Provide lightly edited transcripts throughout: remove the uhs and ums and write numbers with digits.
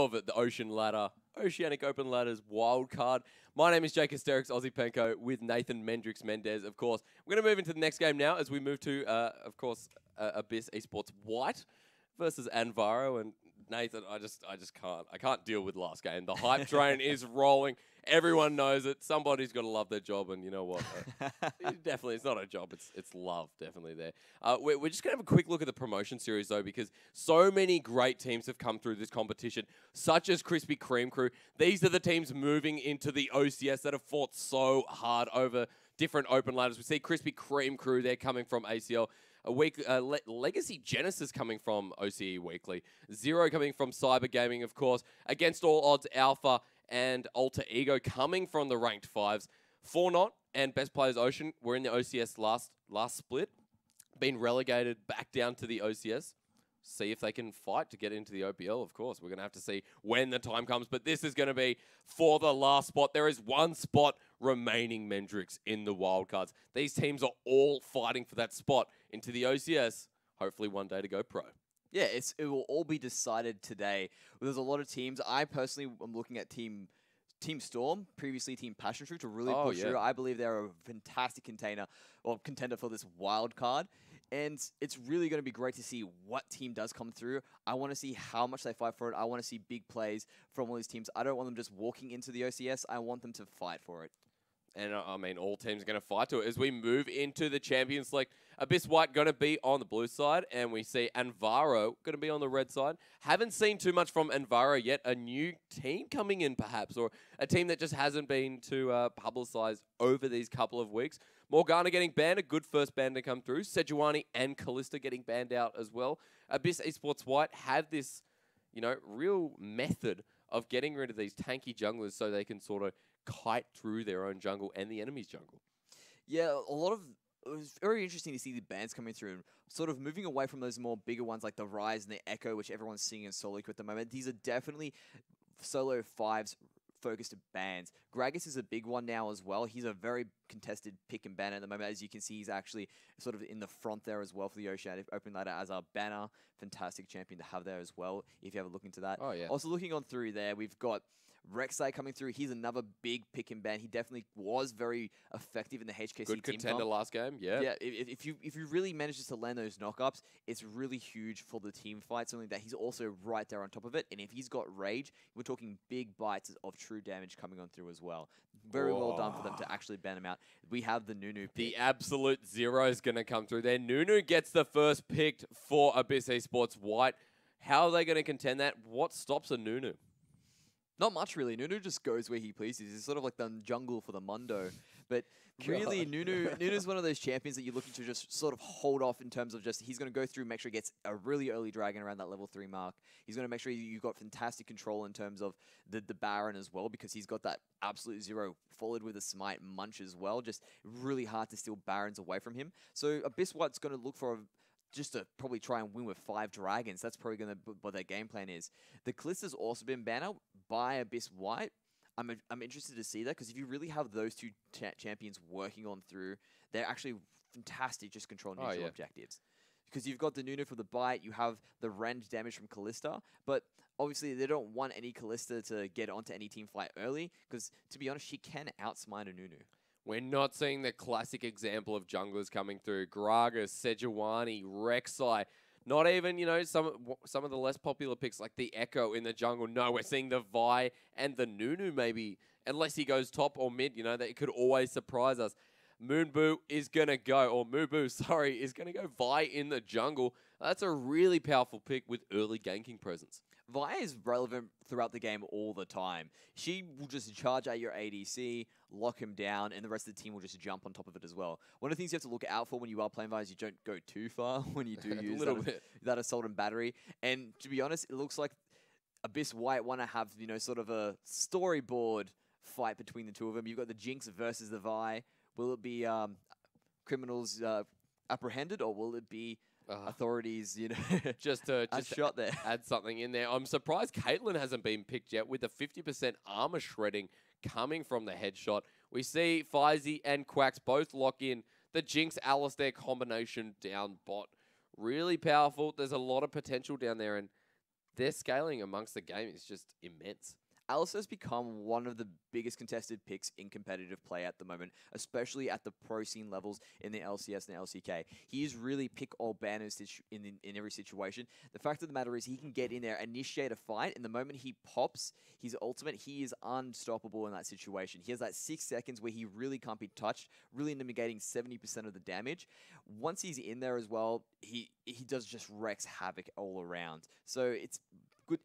of it, the Oceanic Open Ladder's Wildcard. My name is Jake Hysterix, Aussie Penko, with Nathan Mendrix Mendez, of course. We're going to move into the next game now as we move to, of course, Abyss eSports White versus AnVaro. And Nathan, I just can't. I can't deal with last game. The hype train is rolling. Everyone knows it. Somebody's got to love their job, and you know what? Definitely, it's not a job. It's love, definitely there. We're just going to have a quick look at the promotion series, though, because so many great teams have come through this competition, such as Krispy Kreme Crew. These are the teams moving into the OCS that have fought so hard over different open ladders. We see Krispy Kreme Crew, they're coming from ACL. Legacy Genesis coming from OCE Weekly. Zero coming from Cyber Gaming, of course. Against All Odds Alpha and Alter Ego coming from the ranked fives. Fornot and Best Players Ocean were in the OCS last split. Been relegated back down to the OCS. See if they can fight to get into the OPL, of course. We're going to have to see when the time comes. But this is going to be for the last spot. There is one spot remaining, Mendrix, in the wildcards. These teams are all fighting for that spot into the OCS. Hopefully one day to go pro. Yeah, it will all be decided today. There's a lot of teams. I personally am looking at Team Storm, previously Team Passion Fruit, to really push through. I believe they're a fantastic contender for this wild card. And it's really going to be great to see what team does come through. I want to see how much they fight for it. I want to see big plays from all these teams. I don't want them just walking into the OCS. I want them to fight for it. And I mean, all teams are going to fight to it. As we move into the Champions Select, Abyss White going to be on the blue side, and we see AnVaro going to be on the red side. Haven't seen too much from AnVaro yet. A new team coming in, perhaps, or a team that just hasn't been too publicized over these couple of weeks. Morgana getting banned, a good first ban to come through. Sejuani and Callista getting banned out as well. Abyss eSports White have this, real method of getting rid of these tanky junglers so they can sort of kite through their own jungle and the enemy's jungle. Yeah, it was very interesting to see the bans coming through and sort of moving away from those more bigger ones like the Rise and the Echo, which everyone's seeing in solo queue at the moment. These are definitely solo fives focused bans. Gragas is a big one now as well. He's a very contested pick and ban at the moment. As you can see, he's actually sort of in the front there as well for the Oceanic Open Ladder as our banner. Fantastic champion to have there as well, if you have a look into that. Oh, yeah. Also looking on through there, we've got Rek'Sai coming through. He's another big pick and ban. He definitely was very effective in the HKC Good team contender comp. last game, yeah. Yeah, if you really manages to land those knockups, it's really huge for the team fight. Something that he's also right there on top of it. And if he's got rage, we're talking big bites of true damage coming on through as well. Very well done for them to actually ban him out. We have the Nunu pick. The absolute zero is going to come through there. Nunu gets the first pick for Abyss eSports White. How are they going to contend that? What stops a Nunu? Not much, really. Nunu just goes where he pleases. He's sort of like the jungle for the Mundo. But really, Nunu's one of those champions that you're looking to just sort of hold off in terms of just, he's going to go through, make sure he gets a really early dragon around that level 3 mark. He's going to make sure you've got fantastic control in terms of the Baron as well, because he's got that absolute zero followed with a smite munch as well. Just really hard to steal Barons away from him. So Abyss White's going to look for just to probably try and win with 5 dragons. That's probably going to be what their game plan is. The Callista's also been banned out by Abyss White. I'm interested to see that, because if you really have those two champions working on through, they're actually fantastic just control neutral objectives. Because you've got the Nunu for the bite, you have the rend damage from Callista, but obviously they don't want any Callista to get onto any team fight early, because to be honest, she can outsmite a Nunu. We're not seeing the classic example of junglers coming through. Gragas, Sejuani, Rek'Sai. Not even, some of the less popular picks like the Echo in the jungle. No, we're seeing the Vi and the Nunu maybe. Unless he goes top or mid, that could always surprise us. Moonboo is going to go, or Mubu, sorry, is going to go Vi in the jungle. That's a really powerful pick with early ganking presence. Vi is relevant throughout the game all the time. She will just charge at your ADC, lock him down, and the rest of the team will just jump on top of it as well. One of the things you have to look out for when you are playing Vi is you don't go too far when you do use that assault and battery. And to be honest, it looks like Abyss White want to have, sort of a storyboard fight between the two of them. You've got the Jinx versus the Vi. Will it be criminals apprehended, or will it be authorities, just shot there. Add something in there. I'm surprised Caitlyn hasn't been picked yet with the 50% armor shredding coming from the headshot. We see Faizy and Quacks both lock in the Jinx Alistair combination down bot. Really powerful. There's a lot of potential down there, and their scaling amongst the game is just immense. Alistair's become one of the biggest contested picks in competitive play at the moment, especially at the pro scene levels in the LCS and the LCK. He is really pick all banners in every situation. The fact of the matter is he can get in there, initiate a fight, and the moment he pops his ultimate, he is unstoppable in that situation. He has that 6 seconds where he really can't be touched, really negating 70% of the damage. Once he's in there as well, he does just wreaks havoc all around. So it's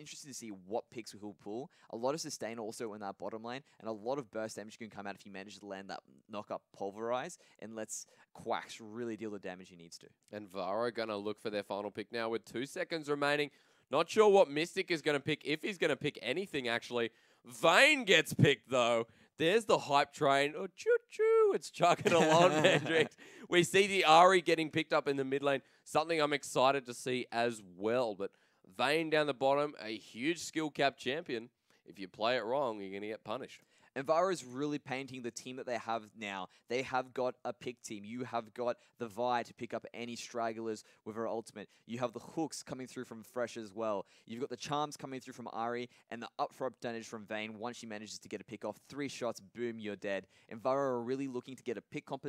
interesting to see what picks he'll pull. A lot of sustain also in that bottom lane, and a lot of burst damage can come out if he manages to land that knock-up Pulverize and lets Quacks really deal the damage he needs to. AnVaro going to look for their final pick now with 2 seconds remaining. Not sure what Mystic is going to pick, if he's going to pick anything, actually. Vayne gets picked, though. There's the hype train. Oh, choo-choo. It's chugging along, Hendrix. We see the Ahri getting picked up in the mid lane. Something I'm excited to see as well, but Vayne down the bottom, a huge skill cap champion. If you play it wrong, you're going to get punished. AnVaro is really painting the team that they have now. They have got a pick team. You have got the Vi to pick up any stragglers with her ultimate. You have the hooks coming through from Fresh as well. You've got the charms coming through from Ahri and the upfront damage from Vayne. Once she manages to get a pick off, 3 shots, boom, you're dead. AnVaro are really looking to get a pick comp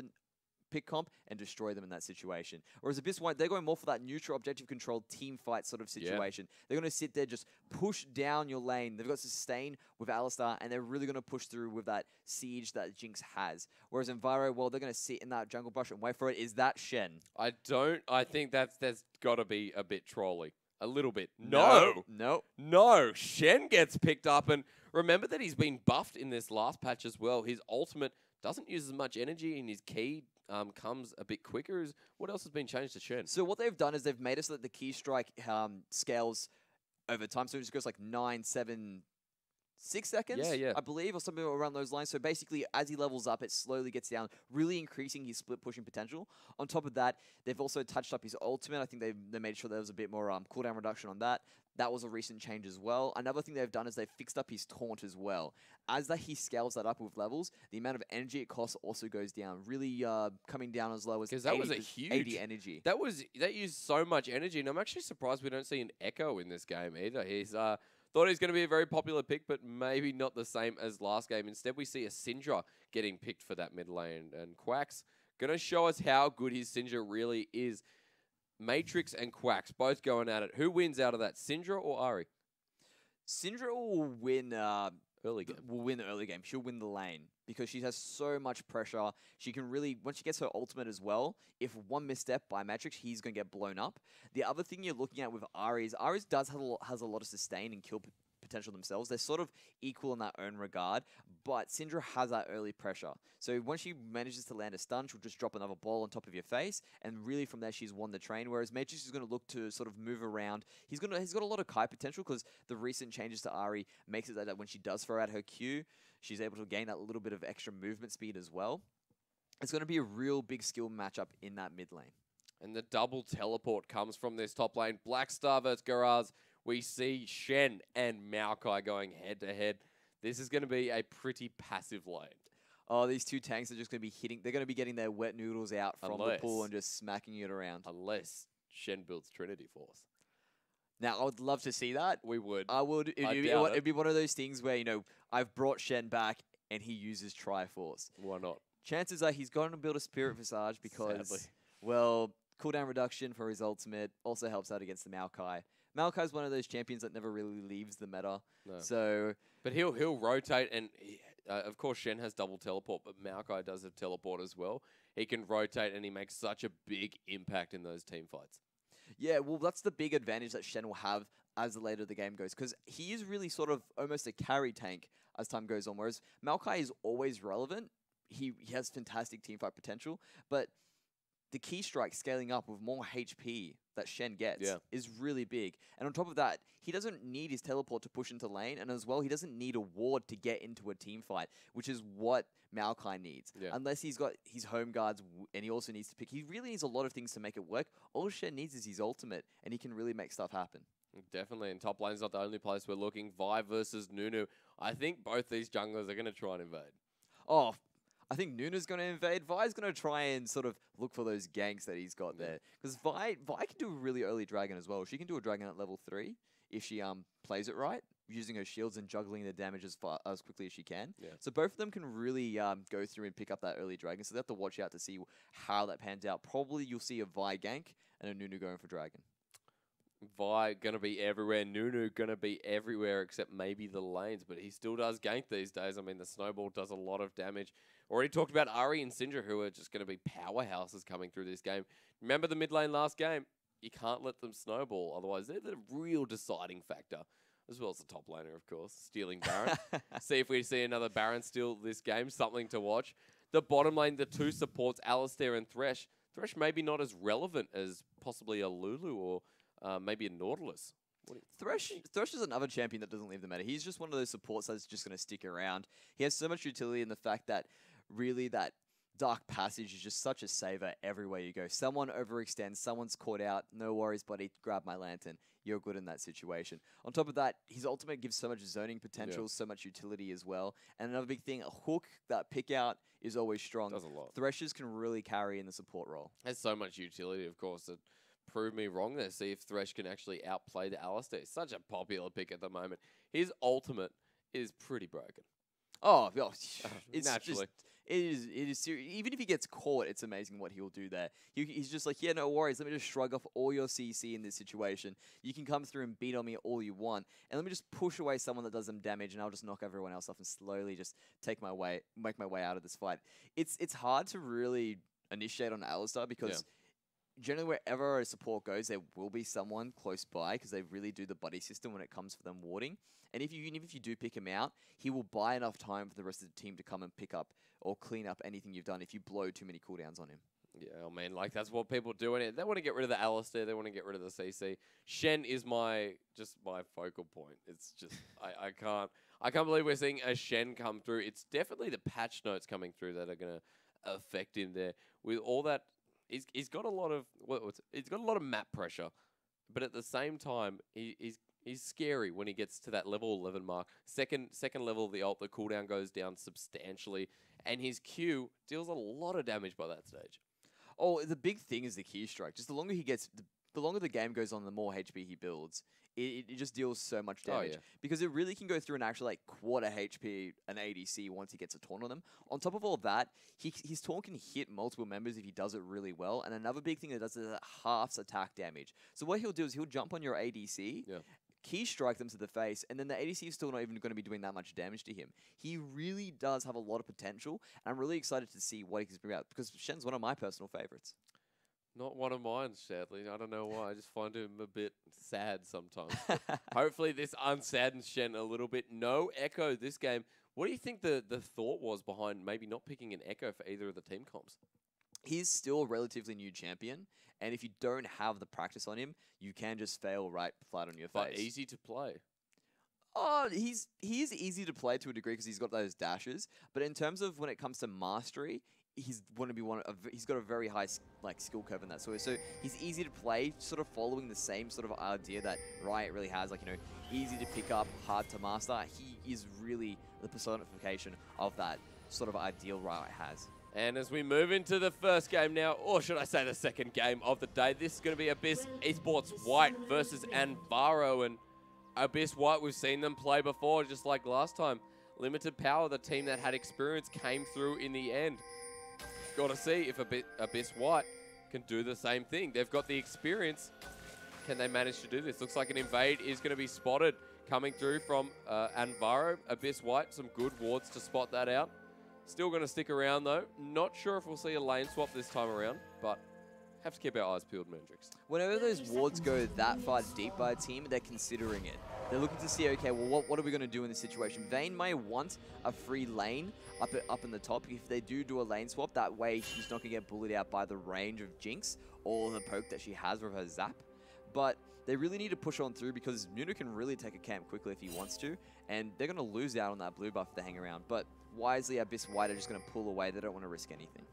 and destroy them in that situation. Whereas Abyss White, they're going more for that neutral objective control team fight sort of situation. Yeah. They're going to sit there, just push down your lane. They've got sustain with Alistar, and they're really going to push through with that siege that Jinx has. Whereas AnVaro, well, they're going to sit in that jungle brush and wait for it. Is that Shen? I think that's got to be a bit trolly. A little bit. No. Shen gets picked up, and remember that he's been buffed in this last patch as well. His ultimate doesn't use as much energy, and his key comes a bit quicker. What else has been changed to Shen? So what they've done is they've made it so that the key strike scales over time. So it just goes like 9, 7, 6 seconds, I believe, or something around those lines. So basically, as he levels up, it slowly gets down, really increasing his split pushing potential. On top of that, they've also touched up his ultimate. I think they made sure there was a bit more cooldown reduction on that. That was a recent change as well. Another thing they've done is they've fixed up his taunt as well. As he scales that up with levels, the amount of energy it costs also goes down, really coming down as low as 80, that was a huge 80 energy. That used so much energy, and I'm actually surprised we don't see an Echo in this game either. He's thought he's going to be a very popular pick, but maybe not the same as last game. Instead, we see a Syndra getting picked for that mid lane, and Quacks going to show us how good his Syndra really is. Matrix and Quacks both going at it. Who wins out of that, Syndra or Ahri? Syndra will win early game. Will win the early game. She'll win the lane because she has so much pressure. She can really, once she gets her ultimate as well, if one misstep by Matrix, he's going to get blown up. The other thing you're looking at with Ahri is Ahri has a lot of sustain and kill potential themselves. They're sort of equal in that own regard, but Syndra has that early pressure. So once she manages to land a stun, she'll just drop another ball on top of your face, and really from there she's won the train. Whereas Matrix is going to look to sort of move around. He's got a lot of Kai potential because the recent changes to Ahri makes it that when she does throw out her Q, she's able to gain that little bit of extra movement speed as well. It's going to be a real big skill matchup in that mid lane. And the double teleport comes from this top lane. Blackstar versus Garaz. We see Shen and Maokai going head-to-head. This is going to be a pretty passive lane. Oh, these two tanks are just going to be hitting. They're going to be getting their wet noodles out from the pool and just smacking it around. Unless Shen builds Trinity Force. Now, I would love to see that. We would. I would. It'd be one of those things where, I've brought Shen back and he uses Triforce. Why not? Chances are he's going to build a Spirit Visage because, sadly, well, cooldown reduction for his ultimate also helps out against the Maokai. Maokai's one of those champions that never really leaves the meta. No. So, but he'll rotate, and of course Shen has double teleport, but Maokai does have teleport as well. He can rotate, and he makes such a big impact in those team fights. Yeah, well, that's the big advantage that Shen will have as the later the game goes, because he is really sort of almost a carry tank as time goes on, whereas Maokai is always relevant. He has fantastic team fight potential, but the key strike scaling up with more HP that Shen gets is really big. And on top of that, he doesn't need his teleport to push into lane, and as well, he doesn't need a ward to get into a team fight, which is what Maokai needs. Yeah. Unless he's got his home guards, and he also needs to pick. He really needs a lot of things to make it work. All Shen needs is his ultimate, and he can really make stuff happen. Definitely, and top lane's not the only place we're looking. Vi versus Nunu. I think both these junglers are going to try and invade. Oh, I think Nuna's going to invade. Vi's going to try and sort of look for those ganks that he's got there. Because Vi can do a really early dragon as well. She can do a dragon at level 3 if she plays it right, using her shields and juggling the damage as quickly as she can. Yeah. So both of them can really go through and pick up that early dragon. So they have to watch out to see how that pans out. Probably you'll see a Vi gank and a Nunu going for dragon. Vi gonna be everywhere. Nunu gonna be everywhere except maybe the lanes, but he still does gank these days. I mean, the snowball does a lot of damage. Already talked about Ari and Syndra, who are just gonna be powerhouses coming through this game. Remember the mid lane last game? You can't let them snowball, otherwise they're the real deciding factor. As well as the top laner, of course, stealing Baron. See if we see another Baron steal this game. Something to watch. The bottom lane, the two supports, Alistair and Thresh. Thresh maybe not as relevant as possibly a Lulu or maybe a Nautilus. Thresh is another champion that doesn't leave the meta. He's just one of those supports that's just going to stick around. He has so much utility in the fact that really that Dark Passage is just such a saver everywhere you go. Someone overextends, someone's caught out. No worries, buddy. Grab my lantern. You're good in that situation. On top of that, his ultimate gives so much zoning potential, so much utility as well. And another big thing, a hook, that pick out is always strong. Does a lot. Threshers can really carry in the support role. Has so much utility, of course, that prove me wrong there. See if Thresh can actually outplay the Alistair. Such a popular pick at the moment. His ultimate is pretty broken. Oh, it's naturally. It is serious. Even if he gets caught, it's amazing what he'll do there. He's just like, yeah, no worries. Let me just shrug off all your CC in this situation. You can come through and beat on me all you want. And let me just push away someone that does some damage, and I'll just knock everyone else off and slowly just make my way out of this fight. It's hard to really initiate on Alistar because generally wherever a support goes, there will be someone close by because they really do the buddy system when it comes for them warding. And even if you do pick him out, he will buy enough time for the rest of the team to come and pick up or clean up anything you've done if you blow too many cooldowns on him. Yeah, I mean, like, that's what people do in it. They want to get rid of the Alistair. They want to get rid of the CC. Shen is my focal point. It's just, I can't believe we're seeing a Shen come through. It's definitely the patch notes coming through that are going to affect him there. With all that, he's got a lot of, he's got a lot of map pressure, but at the same time, he's scary when he gets to that level 11 mark. Second level of the ult, the cooldown goes down substantially, and his Q deals a lot of damage by that stage. Oh, the big thing is the key strike. Just the longer he gets, the longer the game goes on, the more HP he builds. It just deals so much damage. Because it really can go through an actual like quarter HP an ADC once he gets a taunt on them. On top of all that, his taunt can hit multiple members if he does it really well. And another big thing that does is that halves attack damage. So what he'll do is he'll jump on your ADC, key strike them to the face, and then the ADC is still not even going to be doing that much damage to him. He really does have a lot of potential, and I'm really excited to see what he can bring out, because Shen's one of my personal favorites. Not one of mine, sadly. I don't know why. I just find him a bit sad sometimes. Hopefully this unsaddens Shen a little bit. No Echo this game. What do you think the thought was behind maybe not picking an Echo for either of the team comps? He's still a relatively new champion, and if you don't have the practice on him, you can just fail right flat on your face. But easy to play. Oh, he is easy to play to a degree because he's got those dashes. But in terms of when it comes to mastery, he's got a very high skill curve in that sort. So he's easy to play, sort of following the same sort of idea that Riot really has. Like, easy to pick up, hard to master. He is really the personification of that sort of ideal Riot has. And as we move into the first game now, or should I say the second game of the day, this is going to be Abyss eSports White versus AnVaro. And Abyss White, we've seen them play before, just like last time. Limited power, the team that had experience came through in the end. Got to see if Abyss White can do the same thing. They've got the experience. Can they manage to do this? Looks like an invade is going to be spotted coming through from AnVaro. Abyss White, some good wards to spot that out. Still going to stick around, though. Not sure if we'll see a lane swap this time around, but have to keep our eyes peeled, Mendrix. Whenever those wards go that far deep by a team, they're considering it. They're looking to see, okay, well, what are we going to do in this situation? Vayne may want a free lane up in the top. If they do a lane swap, that way she's not going to get bullied out by the range of Jinx or the poke that she has with her zap. But they really need to push on through because Nunu can really take a camp quickly if he wants to, and they're going to lose out on that blue buff if they hang around. But wisely, Abyss White are just going to pull away. They don't want to risk anything.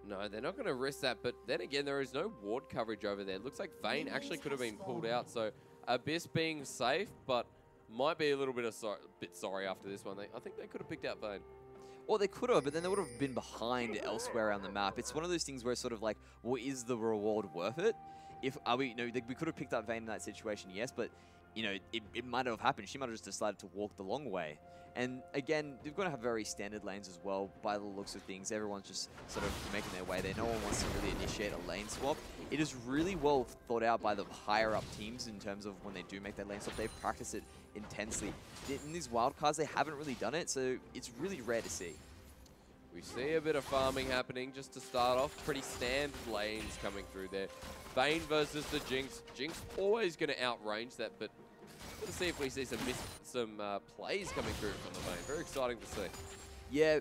No, they're not going to risk that, but then again, there is no ward coverage over there. It looks like Vayne actually could have been pulled out, so Abyss being safe, but might be a little bit sorry after this one. I think they could have picked out Vayne. Well, they could have, but then they would have been behind elsewhere around the map. It's one of those things where it's sort of like, well, is the reward worth it? We could have picked up Vayne in that situation, yes, but you know, it might have happened. She might have just decided to walk the long way. And again, they're going to have very standard lanes as well, by the looks of things. Everyone's just sort of making their way there. No one wants to really initiate a lane swap. It is really well thought out by the higher up teams in terms of when they do make that lane swap. They practice it intensely. In these wildcards, they haven't really done it, so it's really rare to see. We see a bit of farming happening just to start off. Pretty standard lanes coming through there. Vayne versus the Jinx. Jinx always going to outrange that, but let's see if we see some plays coming through from the Vayne. Very exciting to see. Yeah,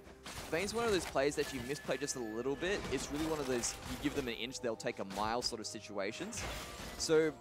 Vayne's one of those players that you misplay just a little bit. It's really one of those, you give them an inch, they'll take a mile sort of situations. So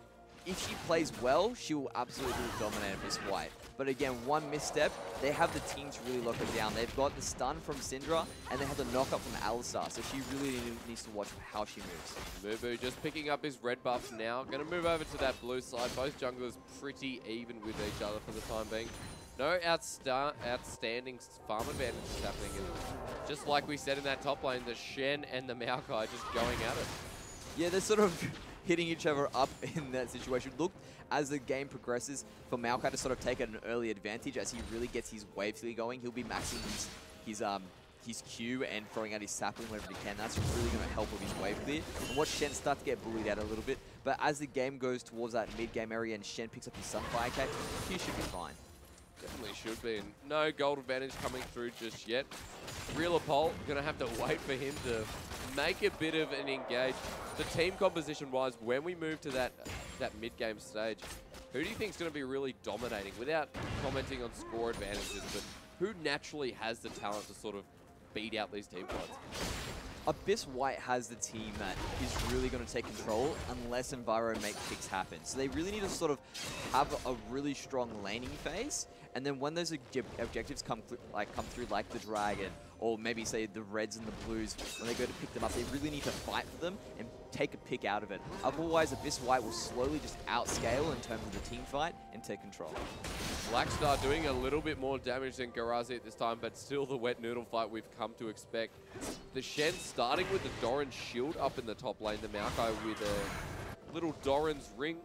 if she plays well, she will absolutely dominate Miss White. But again, one misstep, they have the team to really lock her down. They've got the stun from Syndra, and they have the knockup from Alistar, so she really needs to watch how she moves. Mubu just picking up his red buffs now. Going to move over to that blue side. Both junglers pretty even with each other for the time being. No outstanding farm advantages happening. And just like we said in that top lane, the Shen and the Maokai just going at it. Yeah, they're sort of hitting each other up in that situation. Look, as the game progresses, for Maokai to sort of take an early advantage as he really gets his wave clear going. He'll be maxing his Q and throwing out his sapling whenever he can. That's really going to help with his wave clear. And watch Shen start to get bullied out a little bit. But as the game goes towards that mid-game area and Shen picks up his Sunfire catch, he should be fine. Definitely should be. And no gold advantage coming through just yet. Real Apol, going to have to wait for him to make a bit of an engage. The team composition-wise, when we move to that mid-game stage, who do you think is going to be really dominating? Without commenting on score advantages, but who naturally has the talent to sort of beat out these team fights? Abyss White has the team that is really going to take control unless AnVaro make picks happen. So they really need to sort of have a really strong laning phase, and then when those objectives come through like the Dragon, or maybe say the Reds and the Blues, when they go to pick them up, they really need to fight for them and take a pick out of it. Otherwise, Abyss White will slowly just outscale in terms of the team fight and take control. Blackstar doing a little bit more damage than Garazi at this time, but still the wet noodle fight we've come to expect. The Shen starting with the Doran's shield up in the top lane, the Maokai with a little Doran's ring.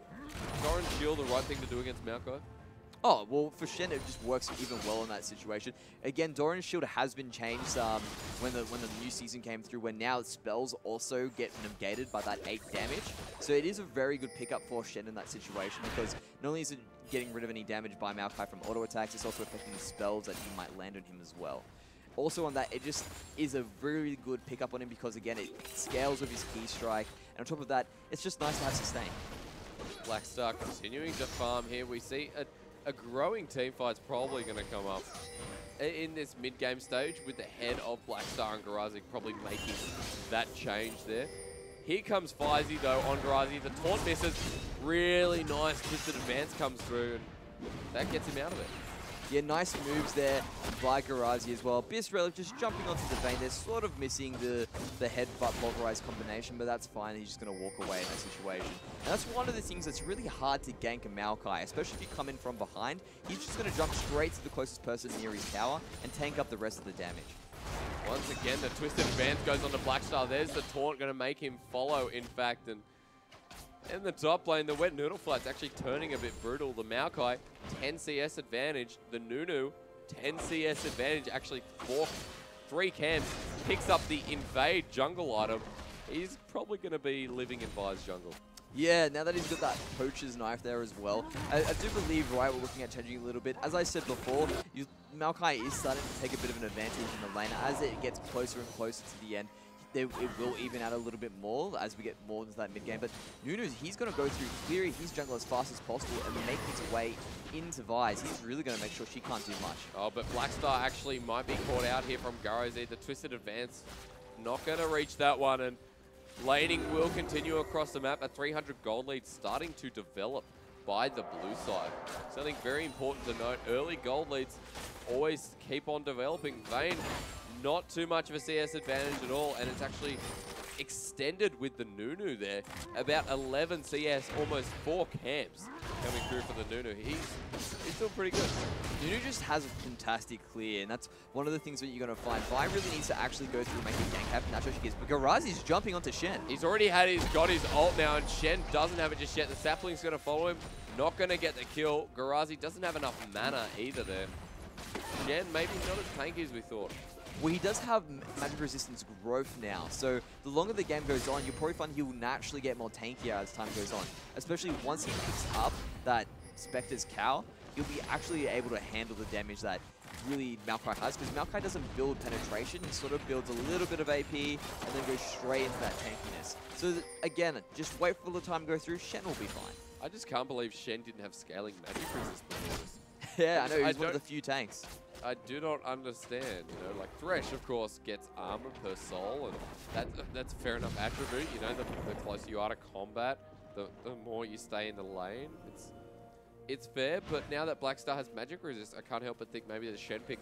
Doran's shield the right thing to do against Maokai? Oh, well, for Shen, it just works even well in that situation. Again, Doran's shield has been changed when the new season came through, where now spells also get negated by that 8 damage. So it is a very good pickup for Shen in that situation, because not only is it getting rid of any damage by Maokai from auto attacks, it's also affecting the spells that he might land on him as well. Also on that, it just is a very good pickup on him because, again, it scales with his key strike. And on top of that, it's just nice to have sustain. Blackstar continuing to farm here. We see a growing team fight's probably going to come up in this mid-game stage with the head of Blackstar and Garazi probably making that change there. Here comes Faizy though on Garazi. The taunt misses. Really nice twisted advance comes through, and that gets him out of it. Yeah, nice moves there by Garazi as well. Abyss Relic just jumping onto the Vayne. They're sort of missing the headbutt Pulverize combination, but that's fine. He's just going to walk away in that situation. And that's one of the things that's really hard to gank a Maokai, especially if you come in from behind. He's just going to jump straight to the closest person near his tower and tank up the rest of the damage. Once again, the twisted advance goes on to Blackstar. There's the taunt going to make him follow, in fact. And in the top lane, the wet noodle fight's actually turning a bit brutal. The Maokai, 10 CS advantage. The Nunu, 10 CS advantage. Actually, 3 camps. Picks up the invade jungle item. He's probably going to be living in Vi's jungle. Yeah, now that he's got that poacher's knife there as well, I do believe, right, we're looking at changing a little bit. As I said before, Maokai is starting to take a bit of an advantage in the lane. As it gets closer and closer to the end, it will even out a little bit more as we get more into that mid-game. But Nunu, he's going to go through clearing his jungle as fast as possible and make his way into Vi's. He's really going to make sure she can't do much. Oh, but Blackstar actually might be caught out here from Garazi. The twisted advance, not going to reach that one. And laning will continue across the map. A 300 gold lead starting to develop by the blue side. Something very important to note, early gold leads always keep on developing. Vayne, not too much of a CS advantage at all, and it's actually extended with the Nunu there. About 11 CS, almost 4 camps coming through for the Nunu. He's doing pretty good. Nunu just has a fantastic clear, and that's one of the things that you're going to find. Vi really needs to actually go through and make a gank happen. That's what she gets. But Garazi's jumping onto Shen. He's already got his ult now, and Shen doesn't have it just yet. The sapling's going to follow him. Not going to get the kill. Garazi doesn't have enough mana either there. Shen, maybe not as tanky as we thought. Well, he does have magic resistance growth now, so the longer the game goes on, you'll probably find he will naturally get more tankier as time goes on. Especially once he picks up that Spectre's cow, he'll be actually able to handle the damage that really Maokai has, because Maokai doesn't build penetration, he sort of builds a little bit of AP and then goes straight into that tankiness. So again, just wait for the time to go through, Shen will be fine. I just can't believe Shen didn't have scaling magic resist before this. Yeah, I know, he's one of the few tanks. I do not understand, you know, like Thresh, of course, gets armor per soul, and that's a fair enough attribute, you know, the closer you are to combat, the more you stay in the lane. It's fair, but now that Blackstar has magic resist, I can't help but think maybe the Shen pick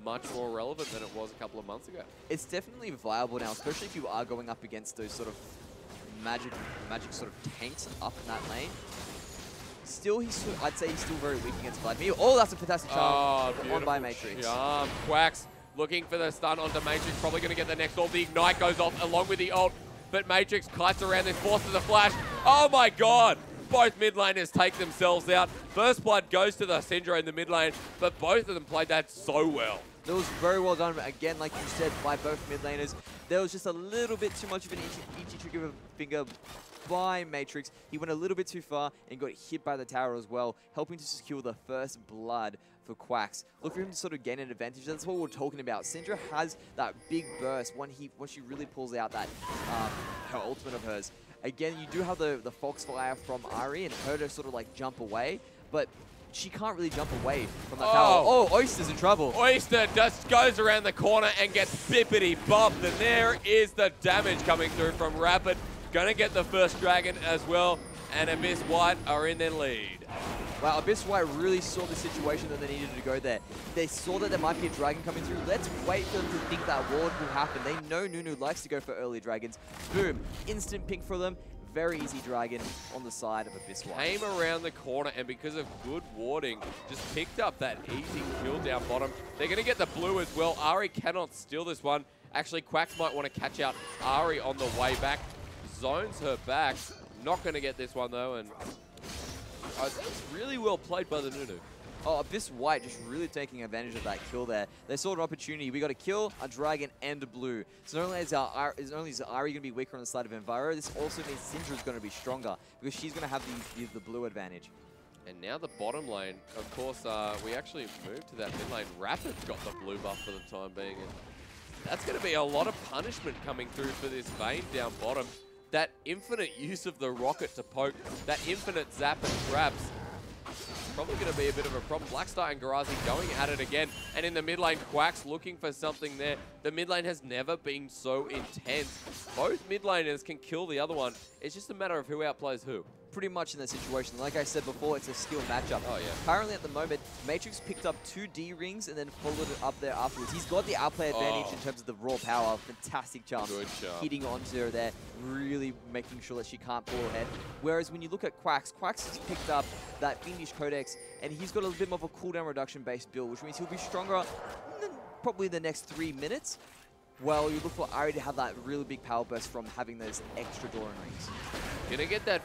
much more relevant than it was a couple of months ago. It's definitely viable now, especially if you are going up against those sort of magic sort of tanks up in that lane. Still, I'd say he's still very weak against Vladimir. Oh, that's a fantastic charm on by Matrix. Charm. Quacks looking for the stun onto Matrix. Probably going to get the next ult. The Ignite goes off along with the ult, but Matrix kites around this, forces a flash. Oh my god! Both mid laners take themselves out. First blood goes to the Syndra in the mid lane, but both of them played that so well. That was very well done, again, like you said, by both mid laners. There was just a little bit too much of an itchy trigger finger by Matrix. He went a little bit too far and got hit by the tower as well, helping to secure the first blood for Quacks. Look for him to sort of gain an advantage. That's what we're talking about. Syndra has that big burst when she really pulls out that her ultimate of hers. Again, you do have the Foxfire from Ahri and her to sort of like jump away, but she can't really jump away from the tower. Oh, Oyster's in trouble. Oyster just goes around the corner and gets bippity bopped, and there is the damage coming through from Rapid. Gonna get the first dragon as well, and Abyss White are in their lead. Wow, Abyss White really saw the situation that they needed to go there. They saw that there might be a dragon coming through. Let's wait for them to think that ward will happen. They know Nunu likes to go for early dragons. Boom, instant pink for them. Very easy dragon on the side of Abyss White. Came around the corner, and because of good warding, just picked up that easy kill down bottom. They're going to get the blue as well. Ahri cannot steal this one. Actually, Quacks might want to catch out Ahri on the way back. Zones her back. Not going to get this one, though, and it's really well played by the Nunu. Oh, Abyss White just really taking advantage of that kill there. They saw an opportunity. We got a kill, a dragon, and a blue. So not only is Ahri going to be weaker on the side of AnVaro, this also means Syndra is going to be stronger because she's going to have the blue advantage. And now the bottom lane, of course, we actually moved to that mid lane. Rapid's got the blue buff for the time being. And that's going to be a lot of punishment coming through for this Vayne down bottom. That infinite use of the rocket to poke, that infinite zap and grabs, probably going to be a bit of a problem. Blackstar and Garazi going at it again. And in the mid lane, Quacks looking for something there. The mid lane has never been so intense. Both mid laners can kill the other one. It's just a matter of who outplays who. Pretty much in that situation. Like I said before, it's a skill matchup. Oh, yeah. Currently at the moment, Matrix picked up 2 D rings and then followed it up there afterwards. He's got the outplay advantage in terms of the raw power. Fantastic jump. Good jump. Hitting onto her there, really making sure that she can't pull ahead. Whereas when you look at Quacks, Quacks has picked up that Fiendish Codex and he's got a little bit more of a cooldown reduction based build, which means he'll be stronger in probably the next 3 minutes. Well, you look for Ahri to have that really big power burst from having those extra Doran rings. Gonna get that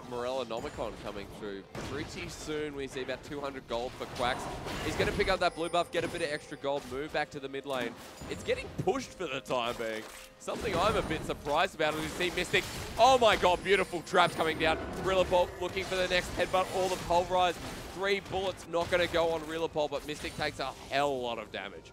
Morellonomicon coming through pretty soon. We see about 200 gold for Quacks. He's gonna pick up that blue buff, get a bit of extra gold, move back to the mid lane. It's getting pushed for the time being. Something I'm a bit surprised about is we see Mystic. Oh my god, beautiful traps coming down. Rilipol looking for the next headbutt, all the pulverize. 3 bullets not gonna go on Rilipol, but Mystic takes a hell lot of damage.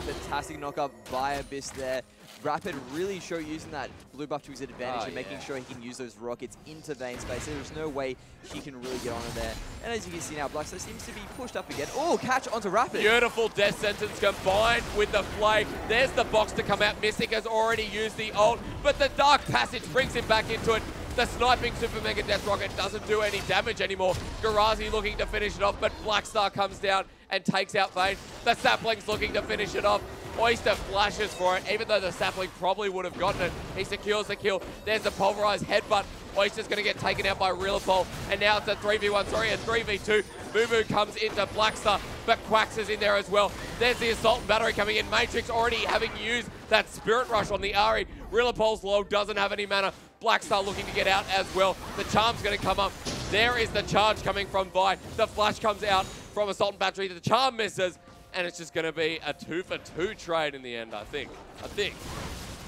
Fantastic knockup by Abyss there. Rapid really using that blue buff to his advantage and making sure he can use those rockets into Vayne space. There's no way he can really get onto there. And as you can see now, Blackstar seems to be pushed up again. Oh, catch onto Rapid. Beautiful death sentence combined with the flay. There's the box to come out. Mystic has already used the ult, but the Dark Passage brings him back into it. The sniping Super Mega Death Rocket doesn't do any damage anymore. Garazi looking to finish it off, but Blackstar comes down and takes out Vayne. The Sapling's looking to finish it off. Oyster flashes for it, even though the Sapling probably would have gotten it. He secures the kill. There's the pulverized headbutt. Oyster's going to get taken out by Rilipol. And now it's a 3v1, sorry, a 3v2. Moo comes into Blackstar, but Quacks is in there as well. There's the Assault Battery coming in. Matrix already having used that Spirit Rush on the Ahri. Rilipol's low, doesn't have any mana. Blackstar looking to get out as well. The Charm's going to come up. There is the charge coming from Vi. The flash comes out from Assault and Battery. The charm misses, and it's just going to be a 2-for-2 trade in the end, I think.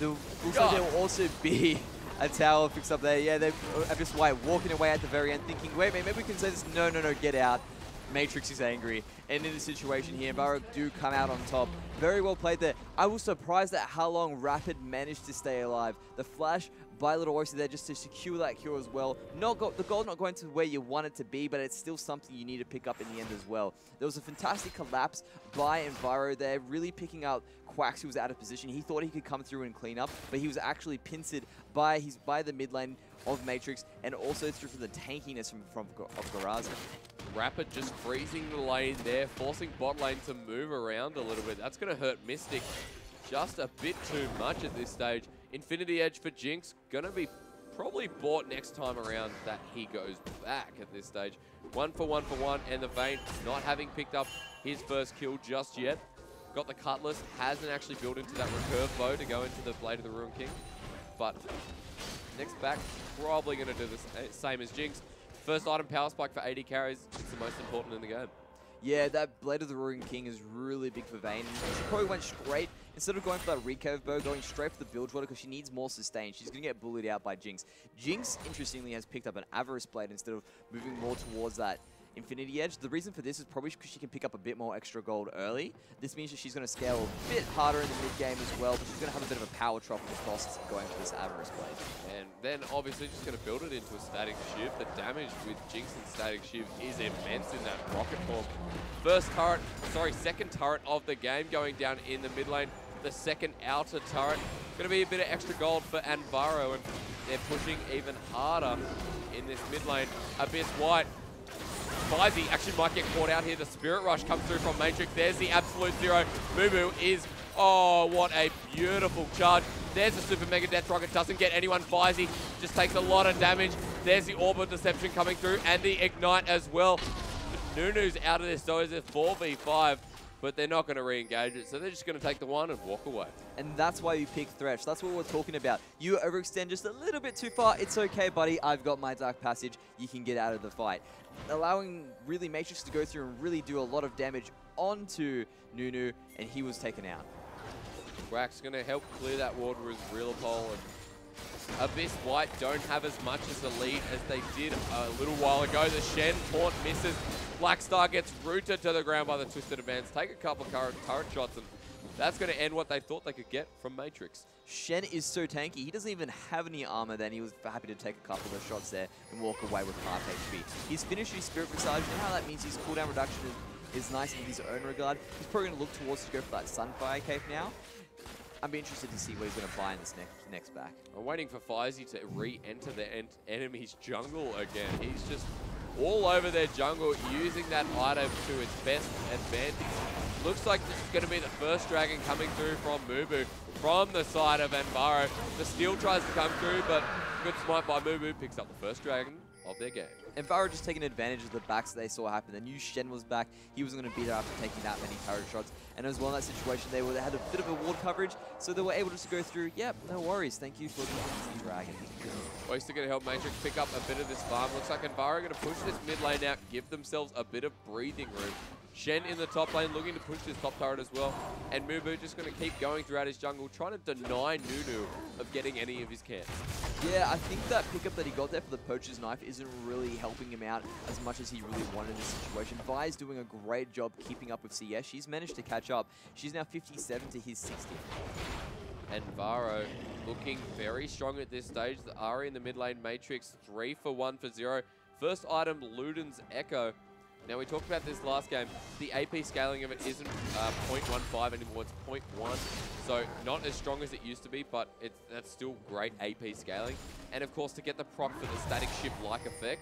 Looks like there will also be a tower fix up there. Yeah, they're just walking away at the very end, thinking, wait, maybe we can say this. No, get out. Matrix is angry. And in the situation here, AnVaro do come out on top. Very well played there. I was surprised at how long Rapid managed to stay alive. The flash by Little Oyster there just to secure that kill as well. The goal not going to where you want it to be, but it's still something you need to pick up in the end as well. There was a fantastic collapse by AnVaro there, really picking out Quacks, who was out of position. He thought he could come through and clean up, but he was actually pincered by the mid lane of Matrix, and also through the tankiness of Garaza. Rapid just freezing the lane there, forcing bot lane to move around a little bit. That's going to hurt Mystic just a bit too much at this stage. Infinity Edge for Jinx, going to be probably bought next time around that he goes back at this stage. 1 for 1, and the Vayne not having picked up his first kill just yet. Got the Cutlass, hasn't actually built into that recurve bow to go into the Blade of the Ruin King. But next back, probably going to do the same as Jinx. First item power spike for AD carries. It's the most important in the game. Yeah, that Blade of the Ruin King is really big for Vayne. She probably went straight, instead of going for that recurve bow, going straight for the Bilge Water because she needs more sustain. She's going to get bullied out by Jinx. Jinx, interestingly, has picked up an Avarice Blade instead of moving more towards that Infinity Edge. The reason for this is probably because she can pick up a bit more extra gold early. This means that she's going to scale a bit harder in the mid game as well, but she's going to have a bit of a power drop in the costs going for this Avarice Blade. And then obviously just going to build it into a static shiv. The damage with Jinx and static shiv is immense in that rocket form. Second turret of the game going down in the mid lane. The second outer turret. Going to be a bit of extra gold for AnVaro, and they're pushing even harder in this mid lane. Abyss White. Fizzy actually might get caught out here. The Spirit Rush comes through from Matrix. There's the absolute zero. Mumu is, oh, what a beautiful charge. There's the Super Mega Death Rocket. Doesn't get anyone. Fizzy just takes a lot of damage. There's the Orb of Deception coming through and the Ignite as well. Nunu's out of this, so it's a 4v5, but they're not going to re-engage it, so they're just going to take the one and walk away. And that's why you pick Thresh. That's what we're talking about. You overextend just a little bit too far. It's okay, buddy. I've got my Dark Passage. You can get out of the fight. Allowing really Matrix to go through and really do a lot of damage onto Nunu, and he was taken out. Quack's going to help clear that ward with Relapole, and Abyss White don't have as much as the lead as they did a little while ago. The Shen taunt misses. Blackstar gets rooted to the ground by the Twisted Advance. Take a couple of turret shots, and that's going to end what they thought they could get from Matrix. Shen is so tanky. He doesn't even have any armor then. He was happy to take a couple of shots there and walk away with half HP. He's finished his Spirit Visage. You know how that means his cooldown reduction is nice in his own regard. He's probably going to look towards to go for that Sunfire Cape now. I'd be interested to see what he's going to buy in this next back. I'm waiting for Fizzy to re-enter the enemy's jungle again. He's just all over their jungle, using that item to its best advantage. Looks like this is going to be the first dragon coming through from Mumu from the side of AnVaro. The steal tries to come through, but good smite by Mumu picks up the first dragon of their game. AnVaro just taking advantage of the backs that they saw happen. They knew Shen was back. He wasn't going to beat her after taking that many turret shots. And as well in that situation, they had a bit of a ward coverage, so they were able just to go through, yep, no worries. Thank you for the dragon. Oyster going to help Matrix pick up a bit of this farm. Looks like AnVaro are going to push this mid lane out, give themselves a bit of breathing room. Shen in the top lane looking to push this top turret as well. And Mumu just going to keep going throughout his jungle, trying to deny Nunu of getting any of his camps. Yeah, I think that pickup that he got there for the Poacher's Knife isn't really helping him out as much as he really wanted in this situation. Vi is doing a great job keeping up with CS. She's managed to catch up. She's now 57 to his 60. AnVaro looking very strong at this stage. The Ahri in the mid lane, Matrix 3 for 1 for 0. First item, Luden's Echo. Now, we talked about this last game. The AP scaling of it isn't 0.15 anymore, it's 0.1. So not as strong as it used to be, but that's still great AP scaling. And of course, to get the proc for the static shift-like effect,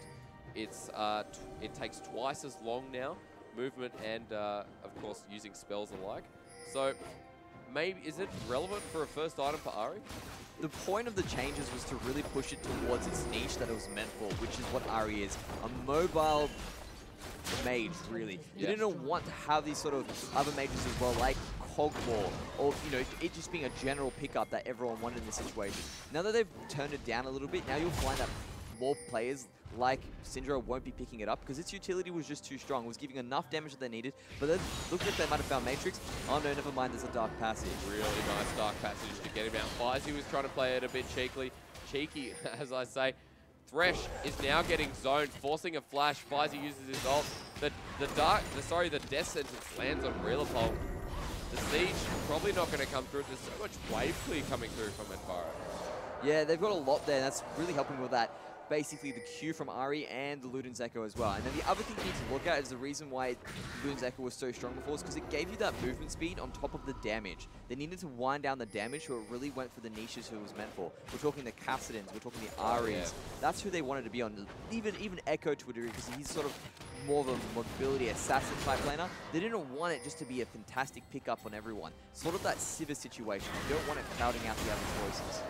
it takes twice as long now, movement and, of course, using spells alike. So maybe, is it relevant for a first item for Ahri? The point of the changes was to really push it towards its niche that it was meant for, which is what Ahri is. A mobile mage, really. Yeah. They didn't want to have these sort of other mages as well, like Cogwall, or, you know, it just being a general pickup that everyone wanted in this situation. Now that they've turned it down a little bit, now you'll find that more players like Syndra won't be picking it up because its utility was just too strong. It was giving enough damage that they needed, but then looked like they might have found Matrix. Oh no, never mind, there's a Dark Passage. Really nice Dark Passage to get him out. Fizzy was trying to play it a bit cheeky, as I say. Thresh is now getting zoned, forcing a flash. Fizzy uses his ult. The Death Sentence lands on Relapole. The Siege probably not going to come through. There's so much wave clear coming through from AnVaro. Yeah, they've got a lot there, and that's really helping with that. Basically, the Q from Ahri and the Luden's Echo as well. And then the other thing you need to look at is the reason why Luden's Echo was so strong before is because it gave you that movement speed on top of the damage. They needed to wind down the damage, so it really went for the niches who it was meant for. We're talking the Kassadins, we're talking the Ahris. Yeah. That's who they wanted to be on. Even Echo to a degree, because he's sort of more of a mobility assassin type laner. They didn't want it just to be a fantastic pickup on everyone. Sort of that Sivir situation. You don't want it crowding out the other choices.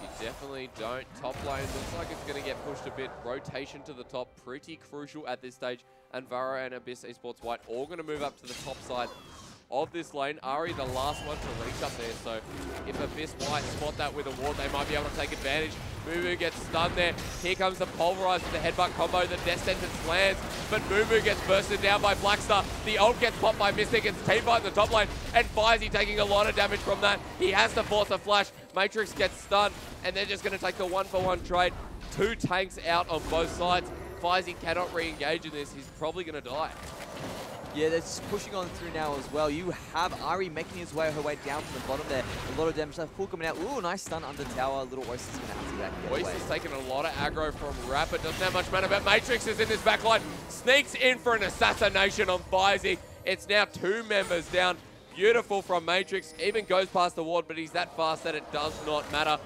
You definitely don't. Top lane looks like it's going to get pushed a bit. Rotation to the top, pretty crucial at this stage. AnVaro and Abyss eSports White all going to move up to the top side of this lane. Ahri, the last one to reach up there, so if Abyss White spot that with a ward, they might be able to take advantage. Mumu gets stunned there. Here comes the Pulverize with the headbutt combo. The Death Sentence lands, but Mumu gets bursted down by Blackstar. The ult gets popped by Mystic. It's teamfight in the top lane, and Fizzy taking a lot of damage from that. He has to force a flash. Matrix gets stunned, and they're just going to take the 1-for-1 trade. 2 tanks out on both sides. Fizzy cannot re-engage in this. He's probably going to die. Yeah, they're just pushing on through now as well. You have Ahri making her way down from the bottom there. A lot of damage left. Full coming out. Ooh, nice stun under tower. Little Oasis going to have to get that away. Oasis taking a lot of aggro from Rapid. Doesn't have much mana, but Matrix is in this backline. Sneaks in for an assassination on Fizzy. It's now 2 members down. Beautiful from Matrix. Even goes past the ward, but he's that fast that it does not matter.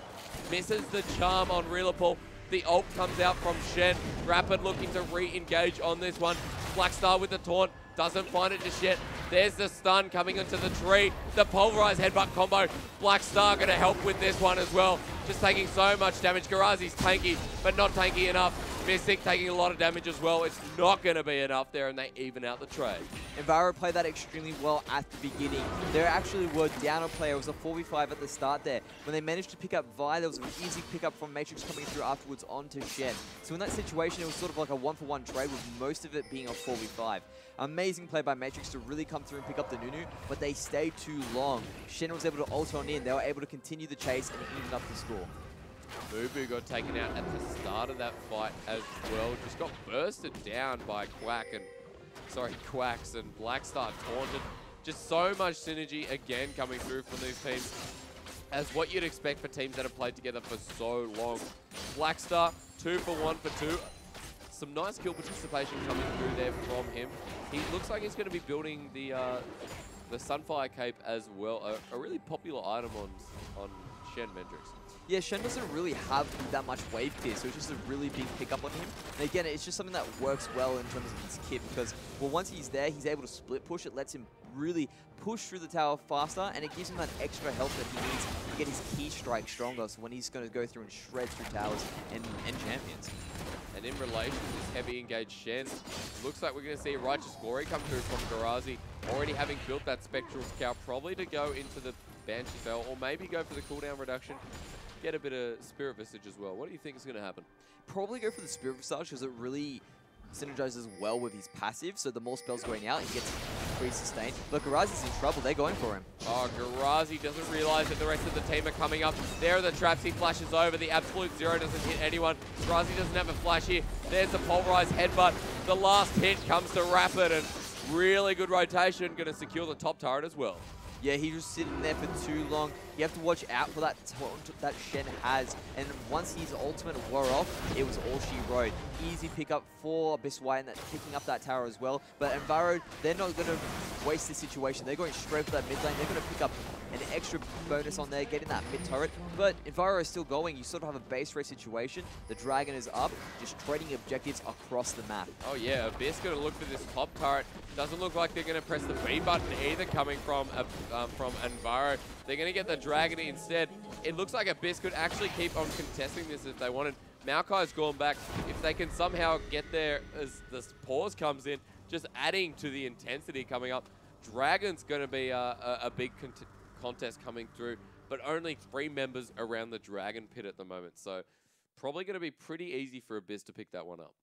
Misses the charm on Relapole. The ult comes out from Shen. Rapid looking to re-engage on this one. Blackstar with the taunt. Doesn't find it just yet. There's the stun coming into the tree. The Pulverized headbutt combo. Blackstar going to help with this one as well. Just taking so much damage. Garazi's tanky, but not tanky enough. Mystic taking a lot of damage as well. It's not going to be enough there, and they even out the trade. AnVaro played that extremely well at the beginning. They actually were down a player. It was a 4v5 at the start there. When they managed to pick up Vi, there was an easy pickup from Matrix coming through afterwards onto Shen. So in that situation, it was sort of like a 1-for-1 trade with most of it being a 4v5. Amazing play by Matrix to really come through and pick up the Nunu, but they stayed too long. Shen was able to ult on in. They were able to continue the chase and even up the score. Mumu got taken out at the start of that fight as well. Just got bursted down by Quacks and Blackstar taunted. Just so much synergy again coming through from these teams, as what you'd expect for teams that have played together for so long. Blackstar, 2 for 1 for 2. Some nice kill participation coming through there from him. He looks like he's going to be building the Sunfire Cape as well. A really popular item on Shen Mendrix. Yeah, Shen doesn't really have that much wave clear, so it's just a really big pickup on him. And again, it's just something that works well in terms of his kit because, well, once he's there, he's able to split push. It lets him really push through the tower faster, and it gives him that extra health that he needs to get his key strike stronger, so when he's going to go through and shred through towers and champions. And in relation to this heavy engaged Shen, looks like we're going to see a Righteous Glory come through from Garazi, already having built that Spectral Scout, probably to go into the Banshee Spell, or maybe go for the cooldown reduction. Get a bit of Spirit Visage as well. What do you think is going to happen? Probably go for the Spirit Visage because it really synergizes well with his passive, so the more spells going out, he gets free sustain. But Garazi's in trouble. They're going for him. Oh, Garazi doesn't realize that the rest of the team are coming up. There are the traps. He flashes over. The Absolute Zero doesn't hit anyone. Garazi doesn't have a flash here. There's the Pulverized Headbutt. The last hit comes to Rapid, and really good rotation. Going to secure the top turret as well. Yeah, he was sitting there for too long. You have to watch out for that taunt that Shen has. And once his ultimate wore off, it was all she wrote. Easy pickup for Abyss White and picking up that tower as well. But AnVaro, they're not going to waste this situation. They're going straight for that mid lane. They're going to pick up an extra bonus on there, getting that mid turret. But AnVaro is still going. You sort of have a base race situation. The dragon is up, just trading objectives across the map. Oh yeah, Abyss going to look for this top turret. Doesn't look like they're going to press the B button either coming from AnVaro. They're going to get the dragon instead. It looks like Abyss could actually keep on contesting this if they wanted. Maokai's gone back. If they can somehow get there as this pause comes in, just adding to the intensity coming up. Dragon's going to be a big contest coming through, but only 3 members around the Dragon Pit at the moment. So probably going to be pretty easy for Abyss to pick that one up.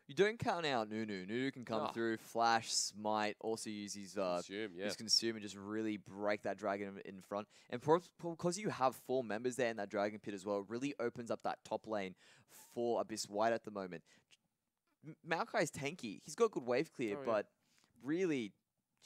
You don't count out Nunu. Nunu can come through, flash, smite, also use his consume and just really break that dragon in front. And because you have 4 members there in that dragon pit as well, it really opens up that top lane for Abyss White at the moment. Maokai's tanky. He's got good wave clear, but really,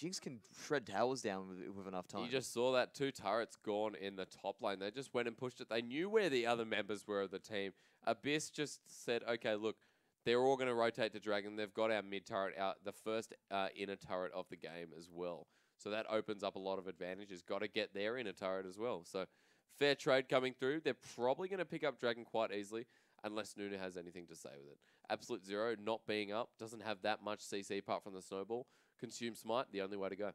Jinx can shred towers down with enough time. You just saw that 2 turrets gone in the top lane. They just went and pushed it. They knew where the other members were of the team. Abyss just said, okay, look, they're all going to rotate to Dragon. They've got our mid turret out, the first inner turret of the game as well. So that opens up a lot of advantages. Got to get their inner turret as well. So fair trade coming through. They're probably going to pick up Dragon quite easily, unless Nunu has anything to say with it. Absolute Zero not being up, doesn't have that much CC apart from the snowball. Consume Smite, the only way to go.